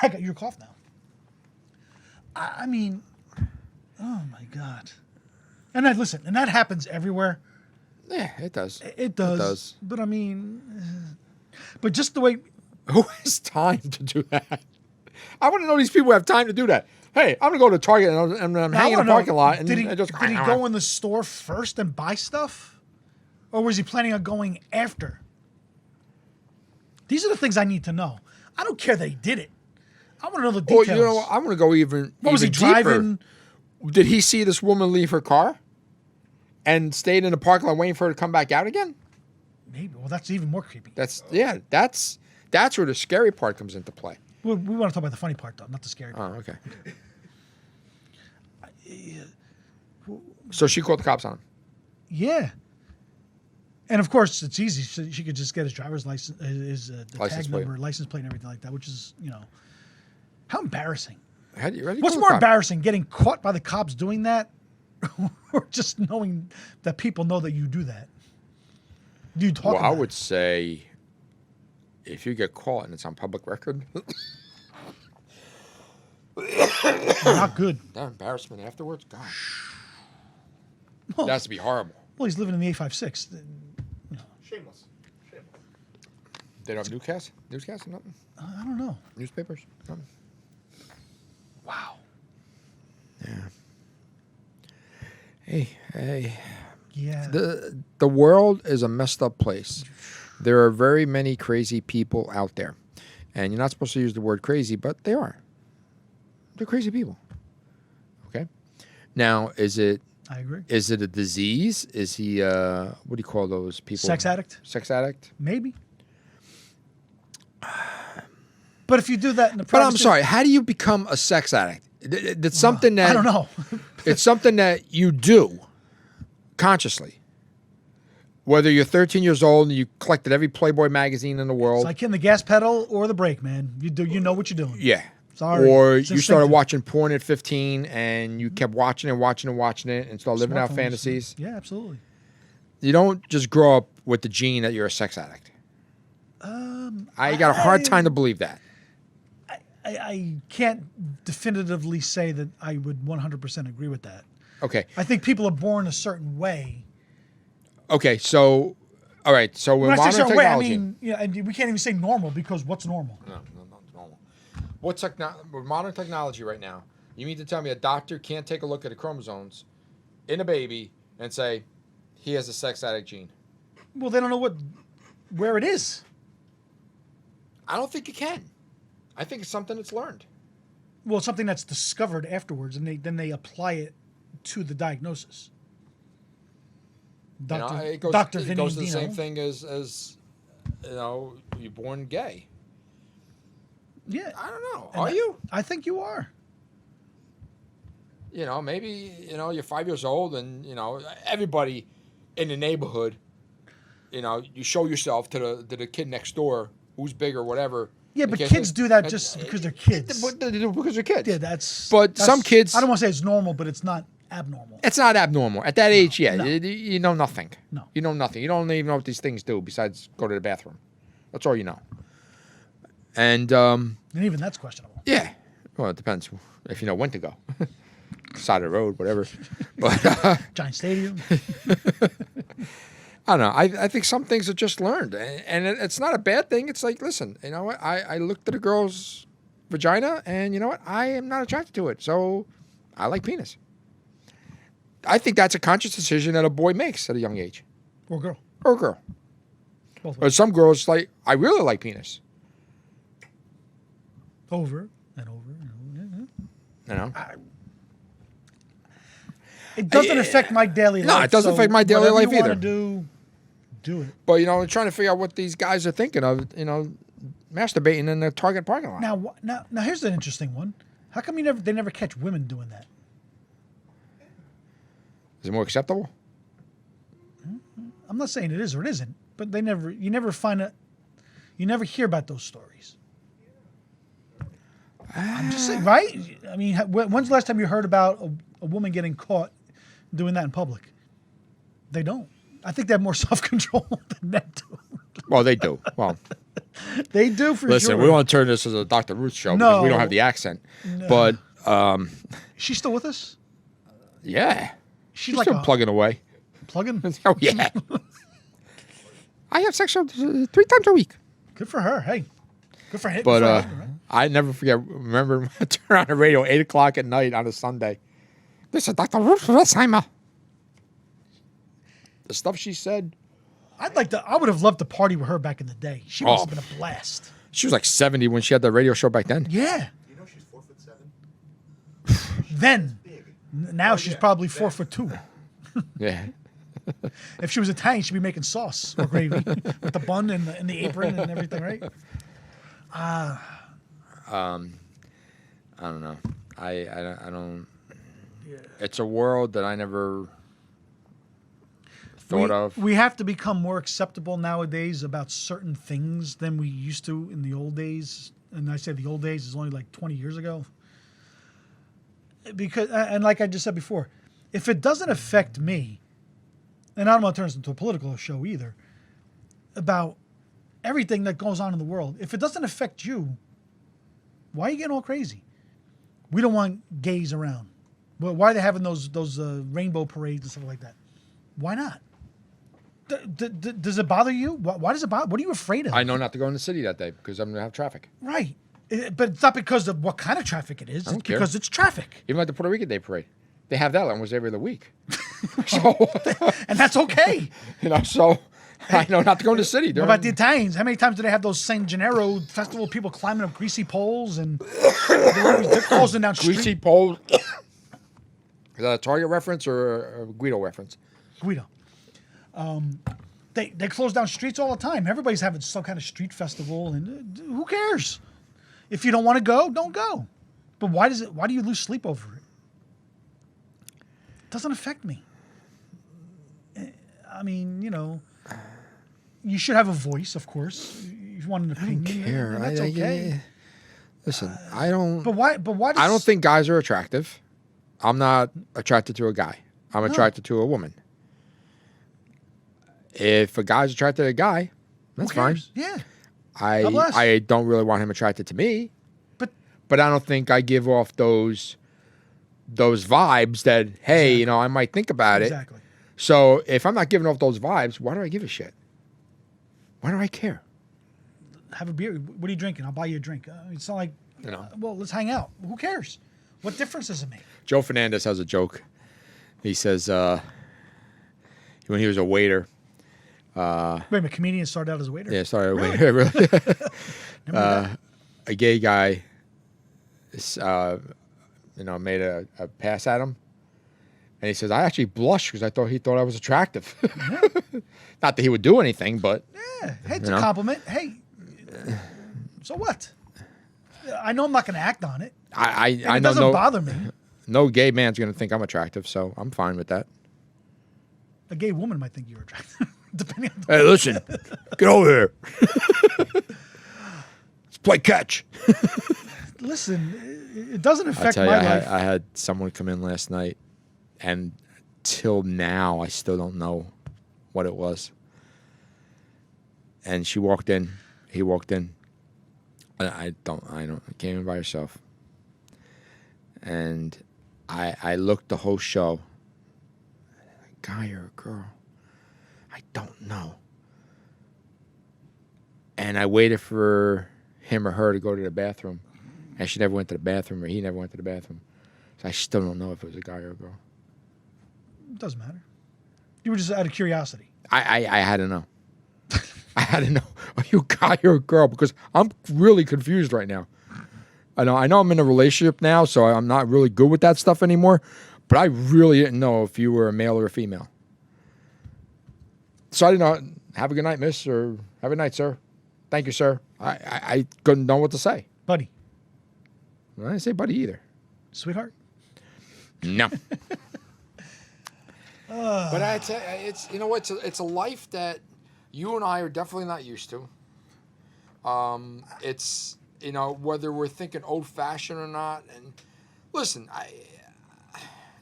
I got your cough now. I mean, oh my God. And that happens everywhere. Yeah, it does. It does. But I mean, but just the way. Who has time to do that? I want to know these people who have time to do that. Hey, I'm going to go to Target and I'm hanging in the parking lot. And did he just, go in the store first and buy stuff? Or was he planning on going after? These are the things I need to know. I don't care that he did it. I want to know the details. Well, what? I'm going to go even What was he deeper. driving? Did he see this woman leave her car and stayed in the parking lot waiting for her to come back out again? Maybe. Well, that's even more creepy. That's where the scary part comes into play. We want to talk about the funny part, though, not the scary part. Oh, okay. So she called the cops on him. Yeah. And of course, it's easy. She could just get his driver's license, his License tag plate. number, license plate, and everything like that. Which is, how embarrassing. How do you What's call more the cop? embarrassing, getting caught by the cops doing that, or just knowing that people know that you do that? Do you talk Well, about I would say if you get caught and it's on public record, Not good. that embarrassment afterwards, gosh, Well, that has to be horrible. well, he's living in the 856. Shameless. They don't have newscasts? Newscasts? Nothing? I don't know. Newspapers? Nothing? Wow. Yeah. Hey. Yeah. The world is a messed up place. There are very many crazy people out there. And you're not supposed to use the word crazy, but they are. They're crazy people. Okay? Now, I agree. is it a disease? Is he, what do you call those people? Sex addict? Sex addict? Maybe. But if you do that in the But I'm privacy- sorry, how do you become a sex addict? It's something that... I don't know. It's something that you do consciously. Whether you're 13 years old and you collected every Playboy magazine in the world. It's like hitting the gas pedal or the brake, man. You know what you're doing. Yeah. Sorry. Or It's you started instinctive. watching porn at 15 and you kept watching it and started living out Smartphones. fantasies. Yeah, absolutely. You don't just grow up with the gene that you're a sex addict. I got a hard time to believe that. I can't definitively say that I would 100% agree with that. Okay. I think people are born a certain way. Okay, so, all right, so with When I say modern certain way, I technology. mean, yeah, and we can't even say normal because what's normal? No, it's normal. With modern technology right now, you mean to tell me a doctor can't take a look at the chromosomes in a baby and say he has a sex addict gene? Well, they don't know where it is. I don't think you can. I think it's something that's learned. Well, it's something that's discovered afterwards, and then they apply it to the diagnosis. Dr. It goes, Dr. it Vinny goes and to the Dino. same thing as you're born gay. Yeah. I don't know. And Are you? I think you are. Maybe, you're 5 years old and, everybody in the neighborhood, you show yourself to the kid next door who's big or whatever. Yeah, but Okay, kids do that and- just because they're kids. But they do it because they're kids. Yeah, that's. But some kids- I don't want to say it's normal, but it's not abnormal. It's not abnormal. At that age, yeah, no. you know nothing. No. You know nothing. You don't even know what these things do besides go to the bathroom. That's all you know. And, And even that's questionable. yeah. Well, it depends if you know when to go. Side of the road, whatever. But, Giant stadium. I don't know. I think some things are just learned. And it's not a bad thing. It's like, listen, you know what? I looked at a girl's vagina, and you know what? I am not attracted to it. So I like penis. I think that's a conscious decision that a boy makes at a young age. Or girl. Or a girl. Both Or ways. some girls, like, I really like penis. Over and over and over. You know? It doesn't affect my daily life. No, it doesn't so affect my daily whatever life you wanna either. Do it. But, I'm trying to figure out what these guys are thinking of, masturbating in the Target parking lot. Now, here's an interesting one. How come they never catch women doing that? Is it more acceptable? I'm not saying it is or it isn't, but you never hear about those stories. I'm just saying, right? I mean, when's the last time you heard about a woman getting caught doing that in public? They don't. I think they have more self-control than men do. Well, they do. Well, They do for listen, sure. we want to turn this as a Dr. Ruth show because we don't have the accent. No. But, She's still with us? yeah. She's She's like still a plugging away. plug-in? Oh, yeah. I have sex 3 times a week. Good for her. Hey, good for him. But good for her, right? I never forget. Remember, I turn on the radio 8 o'clock at night on a Sunday. This is Dr. Ruth Rothsheimer. The stuff she said. I would have loved to party with her back in the day. She must have been a blast. She was like 70 when she had the radio show back then. Yeah. You know she's 4'7". Then, now she's probably 4'2". Yeah. If she was Italian, she'd be making sauce or gravy with the bun and the apron and everything, right? I don't know. I don't. Yeah. It's a world that I never thought of. We have to become more acceptable nowadays about certain things than we used to in the old days. And I say the old days is only like 20 years ago. Because, and like I just said before, if it doesn't affect me, and I don't want to turn this into a political show either, about everything that goes on in the world. If it doesn't affect you, why are you getting all crazy? We don't want gays around. Well, why are they having those rainbow parades and stuff like that? Why not? Does it bother you? Why does it bother? What are you afraid of? I know not to go in the city that day because I'm going to have traffic. Right. But it's not because of what kind of traffic it is. It's care. because it's traffic. Even like the Puerto Rican Day Parade. They have that almost every other week. So, And that's okay. so I know not to go in the city. What about the Italians? How many times do they have those San Gennaro festival people climbing up greasy poles and they're closing down greasy street? poles? Is that a Target reference or a Guido reference? Guido. They close down streets all the time. Everybody's having some kind of street festival, and who cares? If you don't want to go, don't go. But why do you lose sleep over it? It doesn't affect me. I mean, you should have a voice, of course. You want an opinion. I don't care. and that's okay. Listen, I don't. But why? I don't think guys are attractive. I'm not attracted to a guy. I'm attracted to a woman. If a guy's attracted to a guy, that's fine. Yeah. I don't really want him attracted to me. But I don't think I give off those vibes that, hey, Exactly. I might think about it. Exactly. So if I'm not giving off those vibes, why do I give a shit? Why do I care? Have a beer. What are you drinking? I'll buy you a drink. It's not like, well, let's hang out. Who cares? What difference does it make? Joe Fernandez has a joke. He says when he was a waiter. Wait a minute, comedian started out as a waiter? Yeah, sorry, Really? really. A gay guy, made a pass at him, and he says, "I actually blushed because he thought I was attractive." Yeah. Not that he would do anything, but Yeah. Hey, it's a compliment. Hey, so what? I know I'm not going to act on it. I It know doesn't bother me. no gay man's going to think I'm attractive, so I'm fine with that. A gay woman might think you're attractive, depending on Hey, listen, get over here. Let's play catch. Listen, it doesn't I'll affect tell you, my life. I had someone come in last night, and till now, I still don't know what it was. And she walked in. He walked in. And I came in by herself. And I looked the whole show. A guy or a girl? I don't know. And I waited for him or her to go to the bathroom. And she never went to the bathroom, or he never went to the bathroom. So I still don't know if it was a guy or a girl. It doesn't matter. You were just out of curiosity. I had to know. I had to know, are you a guy or a girl? Because I'm really confused right now. I know I'm in a relationship now, so I'm not really good with that stuff anymore. But I really didn't know if you were a male or a female. So I didn't know. Have a good night, miss, or have a night, sir. Thank you, sir. I couldn't know what to say. Buddy. I didn't say buddy either. Sweetheart? No. But it's a life that you and I are definitely not used to. It's whether we're thinking old fashioned or not. And listen,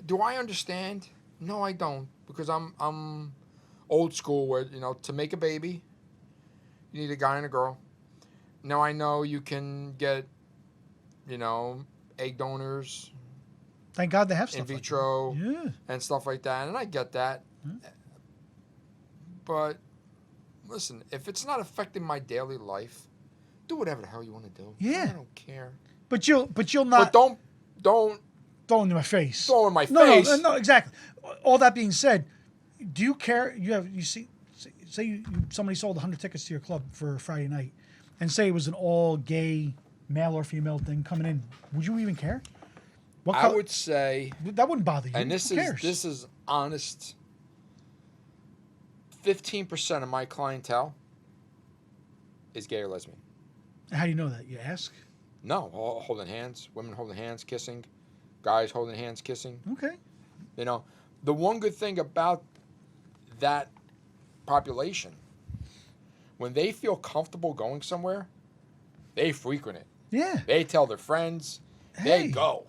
do I understand? No, I don't, because I'm old school. Where to make a baby, you need a guy and a girl. Now I know you can get, egg donors. Thank God they have stuff In vitro like that. Yeah. and stuff like that, and I get that. But listen, if it's not affecting my daily life, do whatever the hell you want to do. Yeah. I don't care. But you'll not. But don't throw in my face. throw in my face. No, exactly. All that being said, do you care? Say somebody sold 100 tickets to your club for Friday night, and say it was an all gay male or female thing coming in. Would you even care? I would say that wouldn't bother you. And Who cares? this is honest. 15% of my clientele is gay or lesbian. How do you know that? You ask? No, all holding hands, women holding hands, kissing, guys holding hands, kissing. Okay. The one good thing about that population, when they feel comfortable going somewhere, they frequent it. Yeah. They tell their friends, Hey. they go.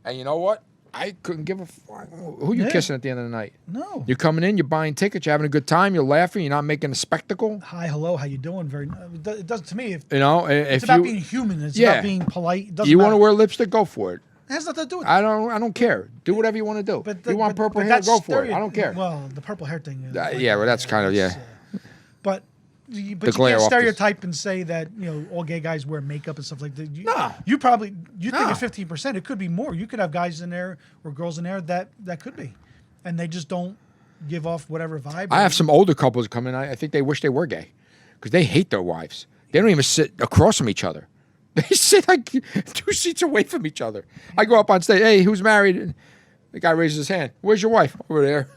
And you know what? I couldn't give a fuck. Who you Yeah. kissing at the end of the night? No. You're coming in, you're buying tickets, you're having a good time, you're laughing, you're not making a spectacle. Hi, hello, how you doing? Very. It does to me. If, You know, it's if about you being human. It's Yeah. about being polite. It doesn't you matter. want to wear lipstick, go for it. It has nothing to do with it. I don't care. Do whatever you want to do. But You want purple hair, that's go for it. I don't care. Well, the purple hair thing. Is Yeah, well, that's kind of it's, but you glare can't off this. stereotype and say that all gay guys wear makeup and stuff like that. No. You probably think No. it's 15%. It could be more. You could have guys in there or girls in there that could be, and they just don't give off whatever vibe. I have some older couples come in. I think they wish they were gay because they hate their wives. They don't even sit across from each other. They sit like 2 seats away from each other. I go up on stage. Hey, who's married? And the guy raises his hand. Where's your wife? Over there.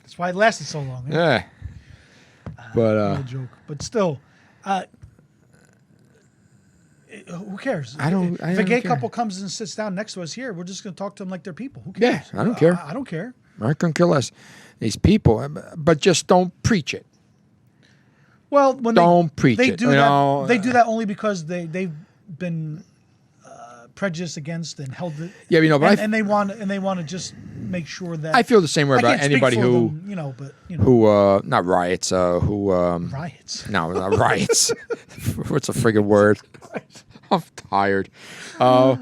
That's why it lasted so long. eh? Yeah. But No joke. But still, who cares? I don't- If I a don't gay care. couple comes and sits down next to us here, we're just going to talk to them like they're people. Who Yeah, cares? I don't care. I don't care. I couldn't care less. These people, but just don't preach it. Well, when Don't preach they it, do you that, know, they do that only because they've been prejudiced against and held it. Yeah, you know, but and they want to just make sure that I feel the same way I about can't speak anybody for who them, but not riots, who riots. no, not riots. What's a friggin' word? I'm tired. Not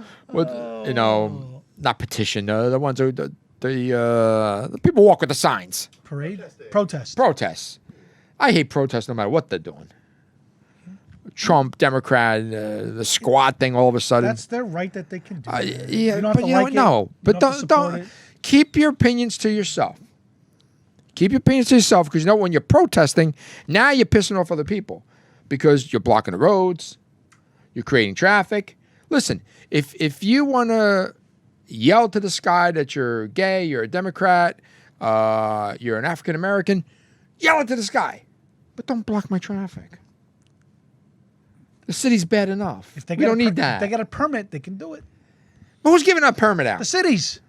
petition. The ones who the people walk with the signs. Parade, protest. Protests. I hate protests no matter what they're doing. Trump, Democrat, the squad thing. All of a sudden, That's their right that they can do. yeah, You don't have but to you like don't know. it. You But have to support don't it. keep your opinions to yourself. Keep your opinions to yourself because when you're protesting, now you're pissing off other people because you're blocking the roads, you're creating traffic. Listen, if you want to yell to the sky that you're gay, you're a Democrat, you're an African American, yell it to the sky, but don't block my traffic. The city's bad enough. If they We got don't a need that. If they got a permit, they can do it. But who's giving a permit out? The cities,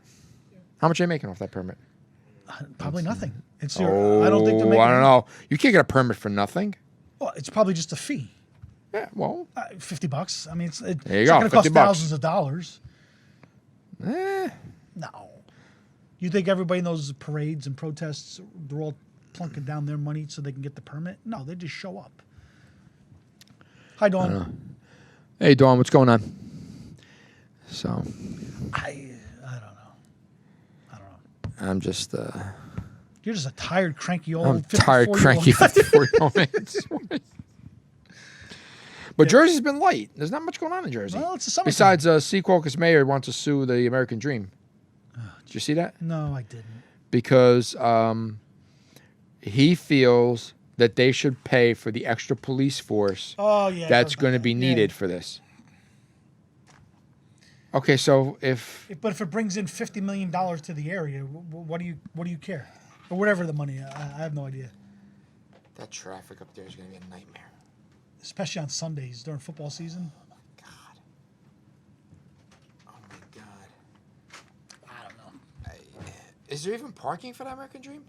How much are they making off that permit? probably nothing. It's I don't think they're making. I don't know. You can't get a permit for nothing. Well, it's probably just a fee. Yeah, well, $50. I mean, it's There you not go, going to cost $50. thousands of dollars. eh. No. You think everybody in those parades and protests, they're all plunking down their money so they can get the permit? No, they just show up. Hi, Dawn. Hey, Dawn, what's going on? So, I don't know. I'm just, You're just a tired, cranky old. I'm tired, 54-year-old cranky guy. 54-year-old man. But Jersey's been light. There's not much going on in Jersey. Well, it's the summer. Besides, Sea Caucus mayor wants to sue the American Dream. Did you see that? No, I didn't. Because he feels that they should pay for the extra police force Oh yeah. that's going to be needed for this. Okay, so But if it brings in $50 million to the area, what do you care? Or whatever the money. I have no idea. that traffic up there is going to be a nightmare. Especially on Sundays during football season. God. Oh my God. I don't know. Is there even parking for the American Dream?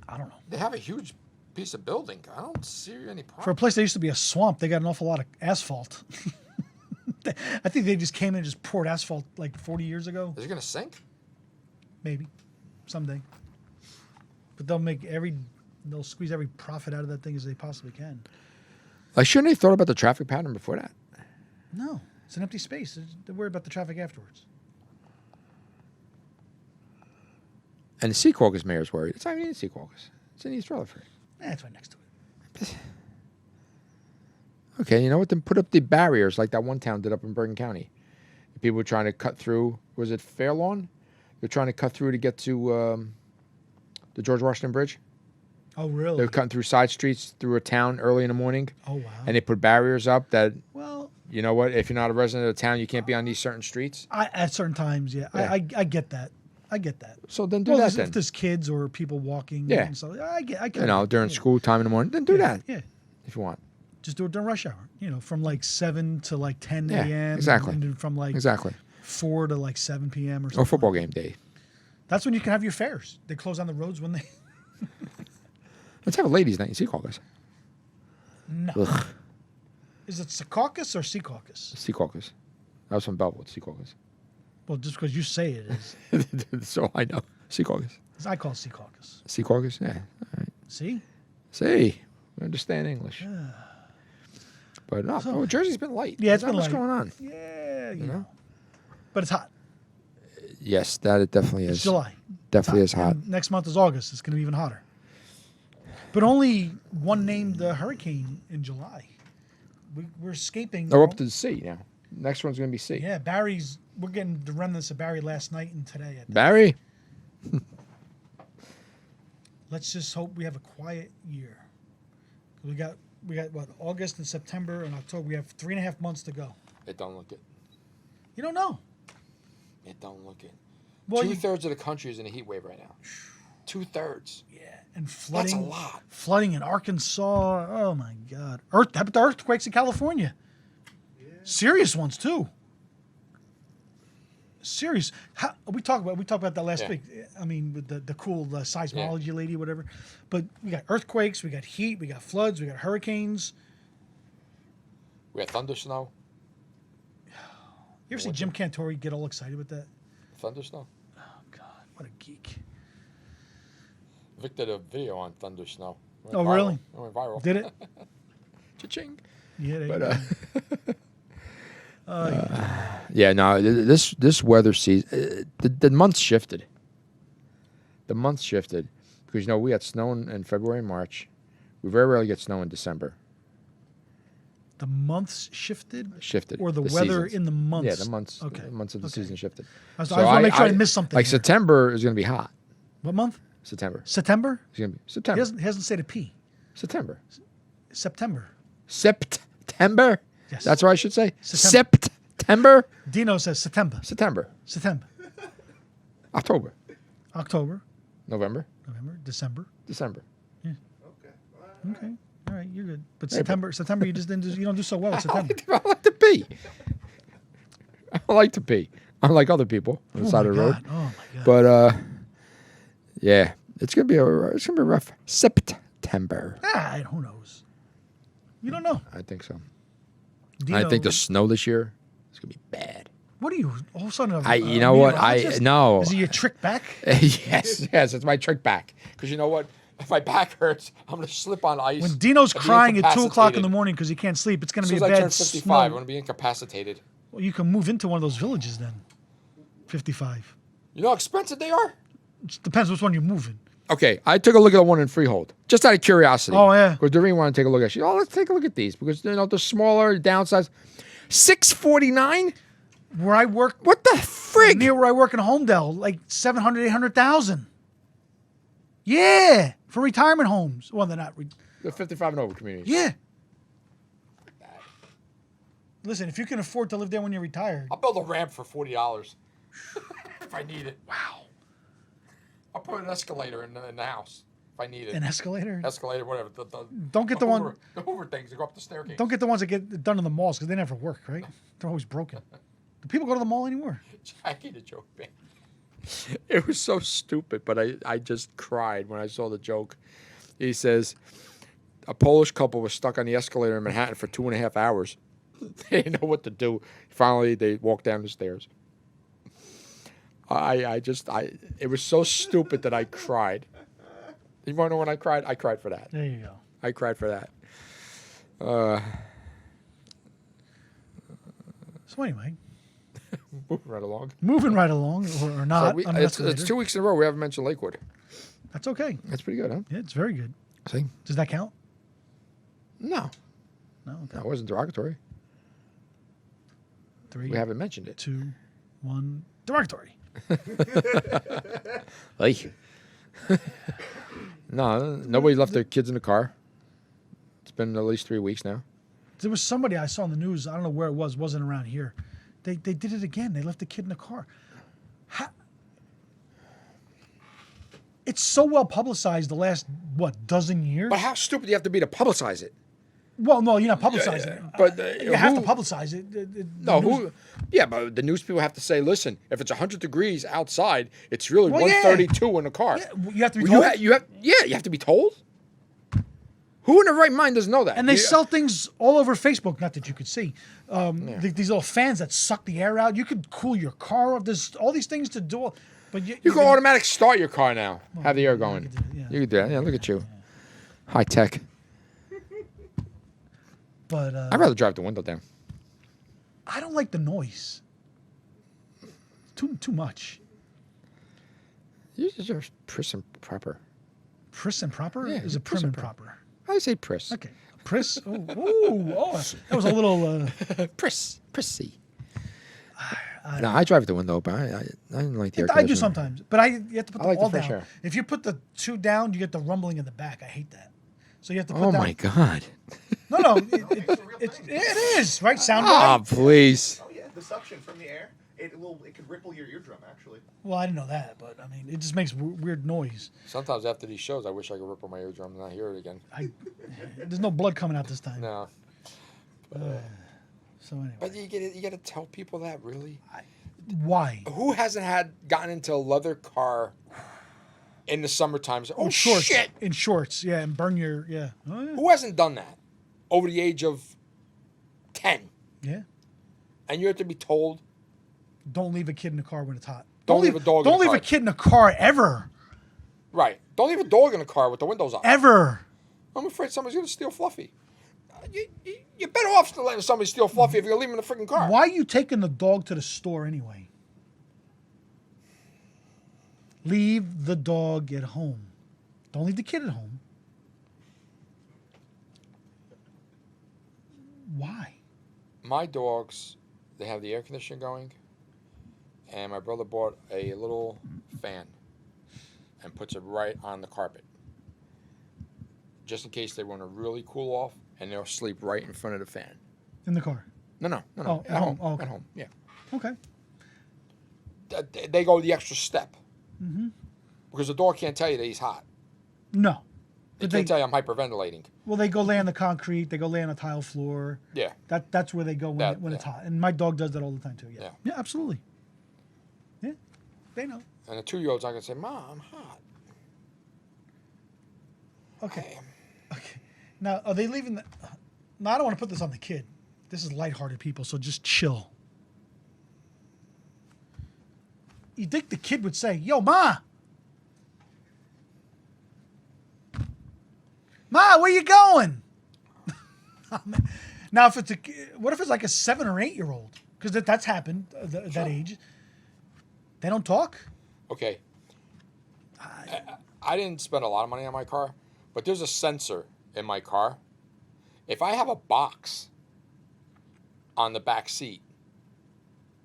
I don't know. They have a huge piece of building. I don't see any parking. For a place that used to be a swamp, they got an awful lot of asphalt. I think they just came in and just poured asphalt like 40 years ago. Is it going to sink? Maybe. Someday. But they'll squeeze every profit out of that thing as they possibly can. Like, shouldn't they have thought about the traffic pattern before that? No. It's an empty space. They worry about the traffic afterwards. And the Sea Caucus mayor's worried. It's not even in Sea Caucus. It's in East Rutherford. It's right next to it. Okay, you know what? Then put up the barriers like that one town did up in Bergen County. People were trying to cut through. Was it Fairlawn? They're trying to cut through to get to the George Washington Bridge. Oh, really? They were cutting through side streets through a town early in the morning. Oh, wow. And they put barriers up that, Well, you know what? If you're not a resident of the town, you can't be on these certain streets. at certain times, yeah. Yeah. I get that. I get that. So then do Well, that if then. there's kids or people walking, Yeah. and so I get You know, during school time in the morning, then do that Yeah, if you want. just do it during rush hour. From like 7 to like 10 Yeah, a.m. exactly. And then from like Exactly. 4 to like 7 p.m. or something. Or football game day. That's when you can have your fairs. They close on the roads when they. Let's have a ladies' night in Sea Caucus. No. Ugh. Is it Secaucus or Secaucus? Sea Caucus. I was from Bellwood, Sea Caucus. Well, just because you say it is. So I know. Sea caucus. I call it Sea Caucus. Sea caucus? Yeah. All right. See? See, we understand English. But no, Jersey's been light. Yeah, it's There's been not light. much going on. Yeah, you know? know. But it's hot. Yes, that it definitely is. It's July. Definitely It's is hot. And next month is August. It's going to be even hotter. But only one named hurricane in July. We're escaping. They're up to the sea now. Next one's going to be sea. Yeah, we're getting the remnants of Barry last night and today. I think. Barry? Let's just hope we have a quiet year. We got what, August and September and October. We have 3.5 months to go. It don't look it. You don't know. It don't look it. Well, 2/3 of the country is in a heat wave right now. 2/3. Yeah, and flooding. That's a lot. Flooding in Arkansas. Oh my God. How about the earthquakes in California? Yeah. Serious ones too. Serious. We talked about that last week. I mean, with the cool seismology lady, whatever. But we got earthquakes, we got heat, we got floods, we got hurricanes. We got thunder snow. You ever see Jim Cantori get all excited with that? Thunder snow. Oh God, what a geek! Vic did a video on thunder snow. Oh really? It went viral. Did it? Cha-ching. Yeah. Yeah, no, this weather season, the months shifted. The months shifted because, we had snow in February and March. We very rarely get snow in December. The months shifted? Shifted. Or the weather seasons. in the months? Yeah, the months. Okay. The months of the season shifted. I just want to make sure I missed something. Like here. September is going to be hot. What month? September. September? It's going to be September. He hasn't said a P. September. September. September? Yes. That's what I should say? September. September? Dino says September. September. September. October. October. November. December. December. Yeah. Okay. All right, you're good. But September, you just didn't. You don't do so well in September. I like to pee. I like to pee. Unlike other people on the side of the road. Oh my God. But yeah, it's gonna be a rough September. Who knows? You don't know. I think so. Dino, I think the snow this year is gonna be bad. What are you all of a sudden? You know what? No. Is it your trick back? yes, it's my trick back. Because you know what? If my back hurts, I'm gonna slip on ice. When Dino's and be crying at 2 o'clock in the incapacitated. morning because he can't sleep, it's gonna As be a soon as I bad turn 55, snow. I'm gonna be incapacitated. Well, you can move into one of those villages then. 55. You know how expensive they are? It depends which one you're moving. Okay, I took a look at the one in Freehold, just out of curiosity. Oh, yeah. Because Doreen wanted to take a look at it. She said, let's take a look at these because they're smaller, downsized. $649? Where I work, What the frig? near where I work in Homedale, like 700, 800,000. Yeah, for retirement homes. Well, they're not. The 55 and over communities. Yeah. Listen, if you can afford to live there when you're retired, I'll build a ramp for $40 if I need it. wow. I'll put an escalator in the house if I need it. An escalator. Escalator, whatever. Don't get the one. The Hoover things that go up the staircase. Don't get the ones that get done in the malls because they never work, right? They're always broken. Do people go to the mall anymore? Jackie the joke, man. It was so stupid, but I just cried when I saw the joke. He says, a Polish couple was stuck on the escalator in Manhattan for 2.5 hours. They didn't know what to do. Finally, they walked down the stairs. It was so stupid that I cried. You want to know when I cried? I cried for that. There you go. I cried for that. So anyway, Moving right along. moving right along, or not. So on an it's escalator. 2 weeks in a row we haven't mentioned Lakewood. That's okay. That's pretty good, huh? Yeah, it's very good. See? Does that count? No. No. Okay. That wasn't derogatory. 3, We haven't mentioned it. 2, 1. Derogatory. Like, no, nobody left their kids in the car. It's been at least 3 weeks now. There was somebody I saw in the news. I don't know where it was. Wasn't around here. They did it again. They left the kid in the car. It's so well publicized the last, dozen years? But how stupid do you have to be to publicize it? Well, no, you're not publicizing it. But you have to publicize it. No, yeah, but the news people have to say, listen, if it's 100 degrees outside, it's really Well, yeah. 132 in the car. Yeah, you have to be told. You have to be told. Who in their right mind doesn't know that? And they sell things all over Facebook. Not that you could see. These little fans that suck the air out. You could cool your car off. There's all these things to do. But You can automatic start your car now. Have the air going. You can do it, yeah. You can do that. Yeah, look at you. High tech. But I'd rather drive the window down. I don't like the noise. Too much. You're just pris and proper. Pris and proper? Yeah, Is it prim and proper? I say pris. Okay. Pris? Oh, that was a little... Prissy. No, I drive the window, but I didn't like the air I do conditioning. sometimes. But you have to put I the like the all fresh down. air. If you put the 2 down, you get the rumbling in the back. I hate that. So you have to put Oh down... my God. No, it is, right? Sound Oh, good? please. Oh yeah, the suction from the air, it could ripple your eardrum actually. Well, I didn't know that, but I mean, it just makes weird noise. Sometimes after these shows, I wish I could ripple my eardrum and not hear it again. There's no blood coming out this time. No. So anyway, But you got to tell people that, really? why? Who hasn't gotten into a leather car in the summer times? Oh, shorts. shit. In shorts, yeah, and burn your yeah. Oh, yeah. Who hasn't done that over the age of 10? Yeah. And you have to be told, Don't leave a kid in the car when it's hot. Don't leave a dog in Don't the leave car. a kid in the car ever. right, don't leave a dog in the car with the windows up. Ever. I'm afraid somebody's going to steal Fluffy. You're better off letting somebody steal Fluffy if you're leaving the freaking car. Why are you taking the dog to the store anyway? Leave the dog at home. Don't leave the kid at home. Why? My dogs, they have the air conditioning going, and my brother bought a little fan and puts it right on the carpet, just in case they want to really cool off, and they'll sleep right in front of the fan. In the car. No. Oh, At home. Oh, okay. At home. Yeah. Okay. They go the extra step. Mm-hmm. Because the dog can't tell you that he's hot. No. They But can't tell you I'm hyperventilating. Well, they go lay on the concrete. They go lay on a tile floor. Yeah. That's where they go when it's hot. And my dog does that all the time too. Yeah. Yeah. Yeah, absolutely. Yeah. They know. And the 2-year-old's not going to say, Mom, I'm hot. Okay. Okay. Now, are they leaving the... Now, I don't want to put this on the kid. This is lighthearted, people, so just chill. You think the kid would say, Yo, Ma! Ma, where you going? Now, if it's what if it's like a 7 or 8-year-old? Because that's happened at that age. They don't talk? Okay. I didn't spend a lot of money on my car, but there's a sensor in my car. If I have a box on the back seat,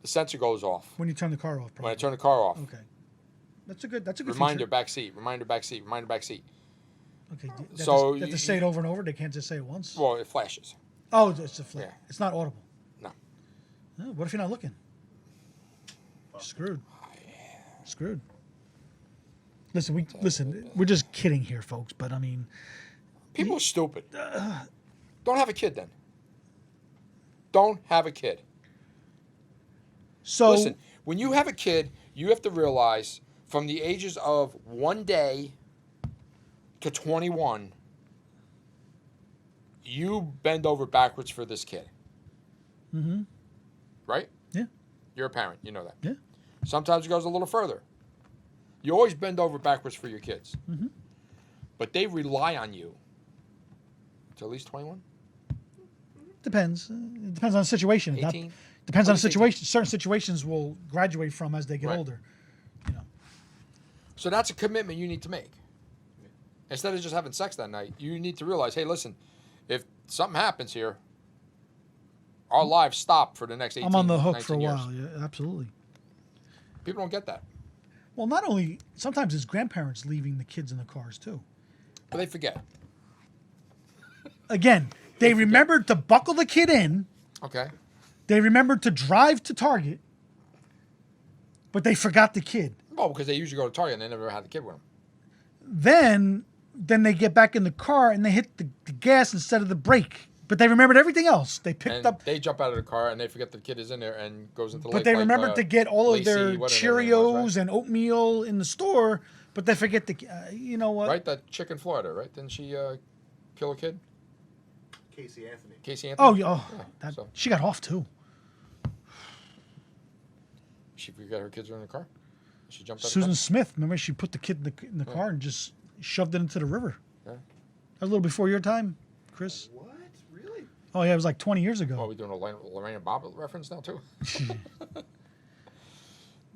the sensor goes off. When you turn the car off, probably. When I turn the car off. Okay. That's a good Reminder, feature. back seat. Reminder, back seat. Reminder, back seat. Okay. So you have to say it over and over. They can't just say it once. Well, it flashes. Oh, it's a flare. Yeah. It's not audible. No. Oh, what if you're not looking? Screwed. Screwed. Listen, we're just kidding here, folks. But I mean, People are stupid. Don't have a kid then. Don't have a kid. so Listen, when you have a kid, you have to realize from the ages of 1 day to 21, you bend over backwards for this kid. Mm-hmm. Right? Yeah. You're a parent. You know that. Yeah. Sometimes it goes a little further. You always bend over backwards for your kids. Mm-hmm. But they rely on you to at least 21? Depends. It depends on the situation. 18? Depends on the What do you think? situation. Certain situations will graduate from as they get Right. older. You know. So that's a commitment you need to make. Instead of just having sex that night, you need to realize, hey, listen, if something happens here, our lives stop for the next 18 I'm on the hook for a 19 years. while. Yeah, absolutely. People don't get that. Well, not only sometimes it's grandparents leaving the kids in the cars too. But they forget. Again, they remembered to buckle the kid in. Okay. They remembered to drive to Target, but they forgot the kid. Well, because they usually go to Target and they never had the kid with them. Then they get back in the car and they hit the gas instead of the brake. But they remembered everything else. They picked And up, they jump out of the car and they forget the kid is in there and goes into the but lake they like, remembered to get all of Lacey, their whatever her name was, Cheerios and oatmeal in the store. But they forget you know what? right? That chick in Florida, right? Didn't she kill a kid? Casey Anthony. Casey Anthony? Oh, yeah. Oh, Yeah, that, so. she got off too. She forgot her kids were in the car? She jumped out Susan the Smith, remember she put the kid in the car and just shoved it into the river. Yeah. That was a little before your time, Chris. What? Really? Oh yeah, it was like 20 years ago. car? Oh, we doing a Lorraine and Bob reference now, too?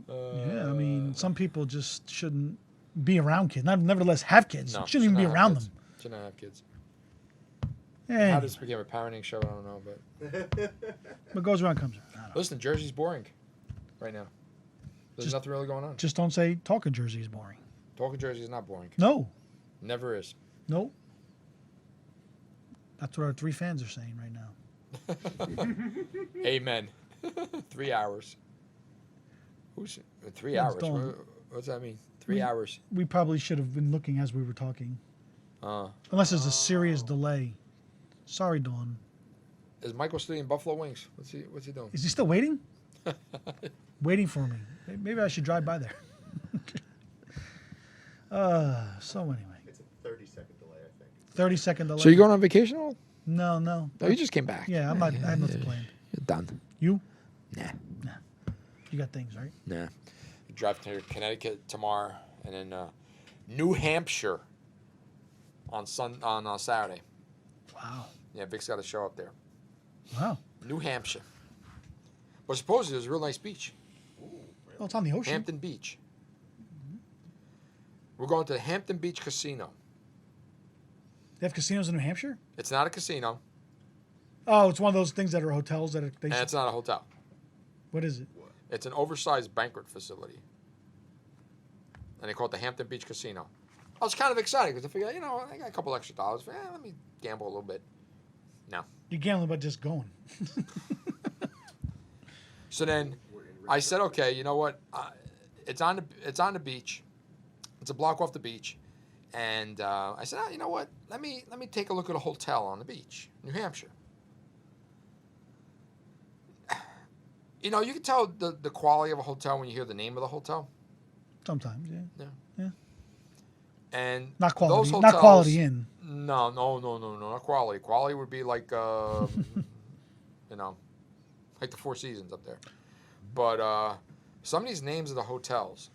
Yeah, I mean, some people just shouldn't be around kids. Nevertheless, have kids. No, Shouldn't even be have around kids. them. Shouldn't have kids. Yeah, How this became a parenting show, I don't know. But what goes around comes around. I don't know. listen, Jersey's boring right now. There's nothing really going on. Just don't say Talkin Jersey is boring. Talkin Jersey is not boring. No, Never is. no. That's what our 3 fans are saying right now. Amen. 3 hours. Who's 3 When's hours? Dawn? What's that mean? 3 hours. We probably should have been looking as we were talking. Unless there's a serious delay. Sorry, Dawn. Is Michael still eating buffalo wings? What's he doing? Is he still waiting? Waiting for me. Maybe I should drive by there. So anyway. It's a 30-second delay, I think. 30-second delay. So you going on vacation? At all? No. No, you just came back. Yeah, I'm not. I have nothing planned. You're done. You? Nah. You got things, right? Nah. You drive to Connecticut tomorrow, and then New Hampshire on Saturday. Wow. Yeah, Vic's got a show up there. Wow. New Hampshire. But supposedly there's a real nice beach. Well, it's on the ocean. Hampton Beach. We're going to the Hampton Beach Casino. They have casinos in New Hampshire? It's not a casino, Oh, it's one of those things that are hotels that are. and it's not a hotel. What is it? It's an oversized banquet facility. And they call it the Hampton Beach Casino. I was kind of excited because I figured, I got a couple extra dollars. Let me gamble a little bit. No. You're gambling by just going. So then I said, okay, you know what? It's on the beach. It's a block off the beach. And I said, you know what? Let me take a look at a hotel on the beach, New Hampshire. You can tell the quality of a hotel when you hear the name of the hotel. Sometimes, yeah. Yeah. And Not quality. those hotels, Not quality in. No, not quality. Quality would be like, like the Four Seasons up there. But some of these names of the hotels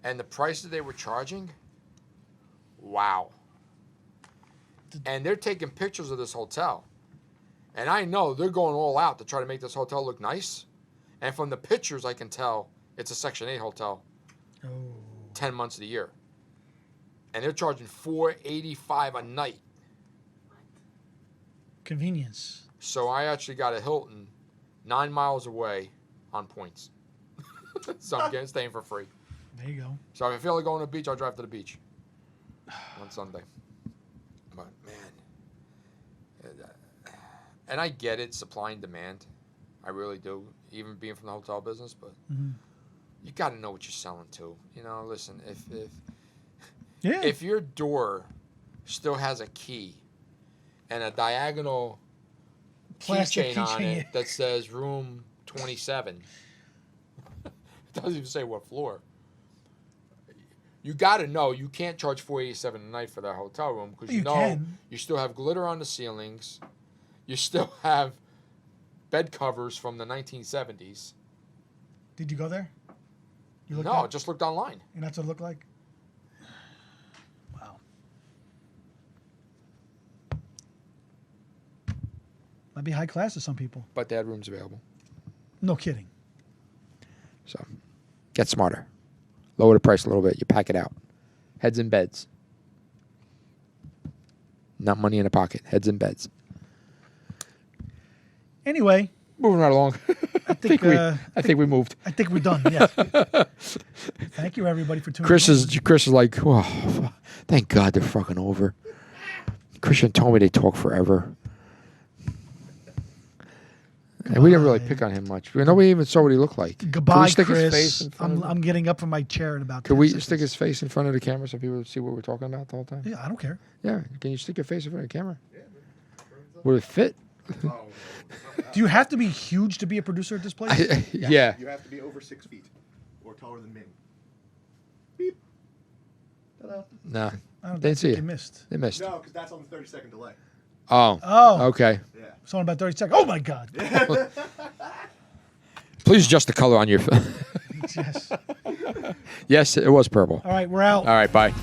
and the prices they were charging, wow. And they're taking pictures of this hotel. And I know they're going all out to try to make this hotel look nice. And from the pictures, I can tell it's a Section 8 hotel. Oh. 10 months of the year. And they're charging $485 a night. Convenience. So I actually got a Hilton 9 miles away on points. So I'm staying for free. There you go. So if I feel like going to the beach, I'll drive to the beach on Sunday. But man, and I get it, supply and demand. I really do, even being from the hotel business. But you got to know what you're selling to. Listen, if your door still has a key and a diagonal Plastic keychain on keychain. it that says room 27, it doesn't even say what floor. You got to know you can't charge $487 a night for that hotel room because You can. you still have glitter on the ceilings, you still have bed covers from the 1970s. Did you go there? You looked No, at it? just looked online. And that's what it looked like? Wow. Might be high class to some people. But they had rooms available. No kidding. So get smarter. Lower the price a little bit. You pack it out. Heads in beds. Not money in a pocket. Heads in beds. Anyway. Moving right along. I think we moved. I think we're done, yes. Thank you, everybody, for tuning Chris in. is like, oh, thank God they're fucking over. Christian told me they talk forever. And we didn't really pick on him much. Nobody even saw what he looked like. Goodbye, Can we stick Chris. his face in front of I'm getting up from my chair in about 10 Can we seconds. stick his face in front of the camera so people see what we're talking about the whole time? Yeah, I don't care. Yeah. Can you stick your face in front of the camera? Would it fit? Do you have to be huge to be a producer at this place? Yeah. You have to be over 6 feet or taller than me. Beep. No, I don't didn't see think you. you missed. They missed. No, because that's on the 30-second delay. Oh. Oh. Okay. Yeah. It's only about 30 seconds. Oh, my God. Please adjust the color on your. Yes. Yes, it was purple. All right, we're out. All right. Bye.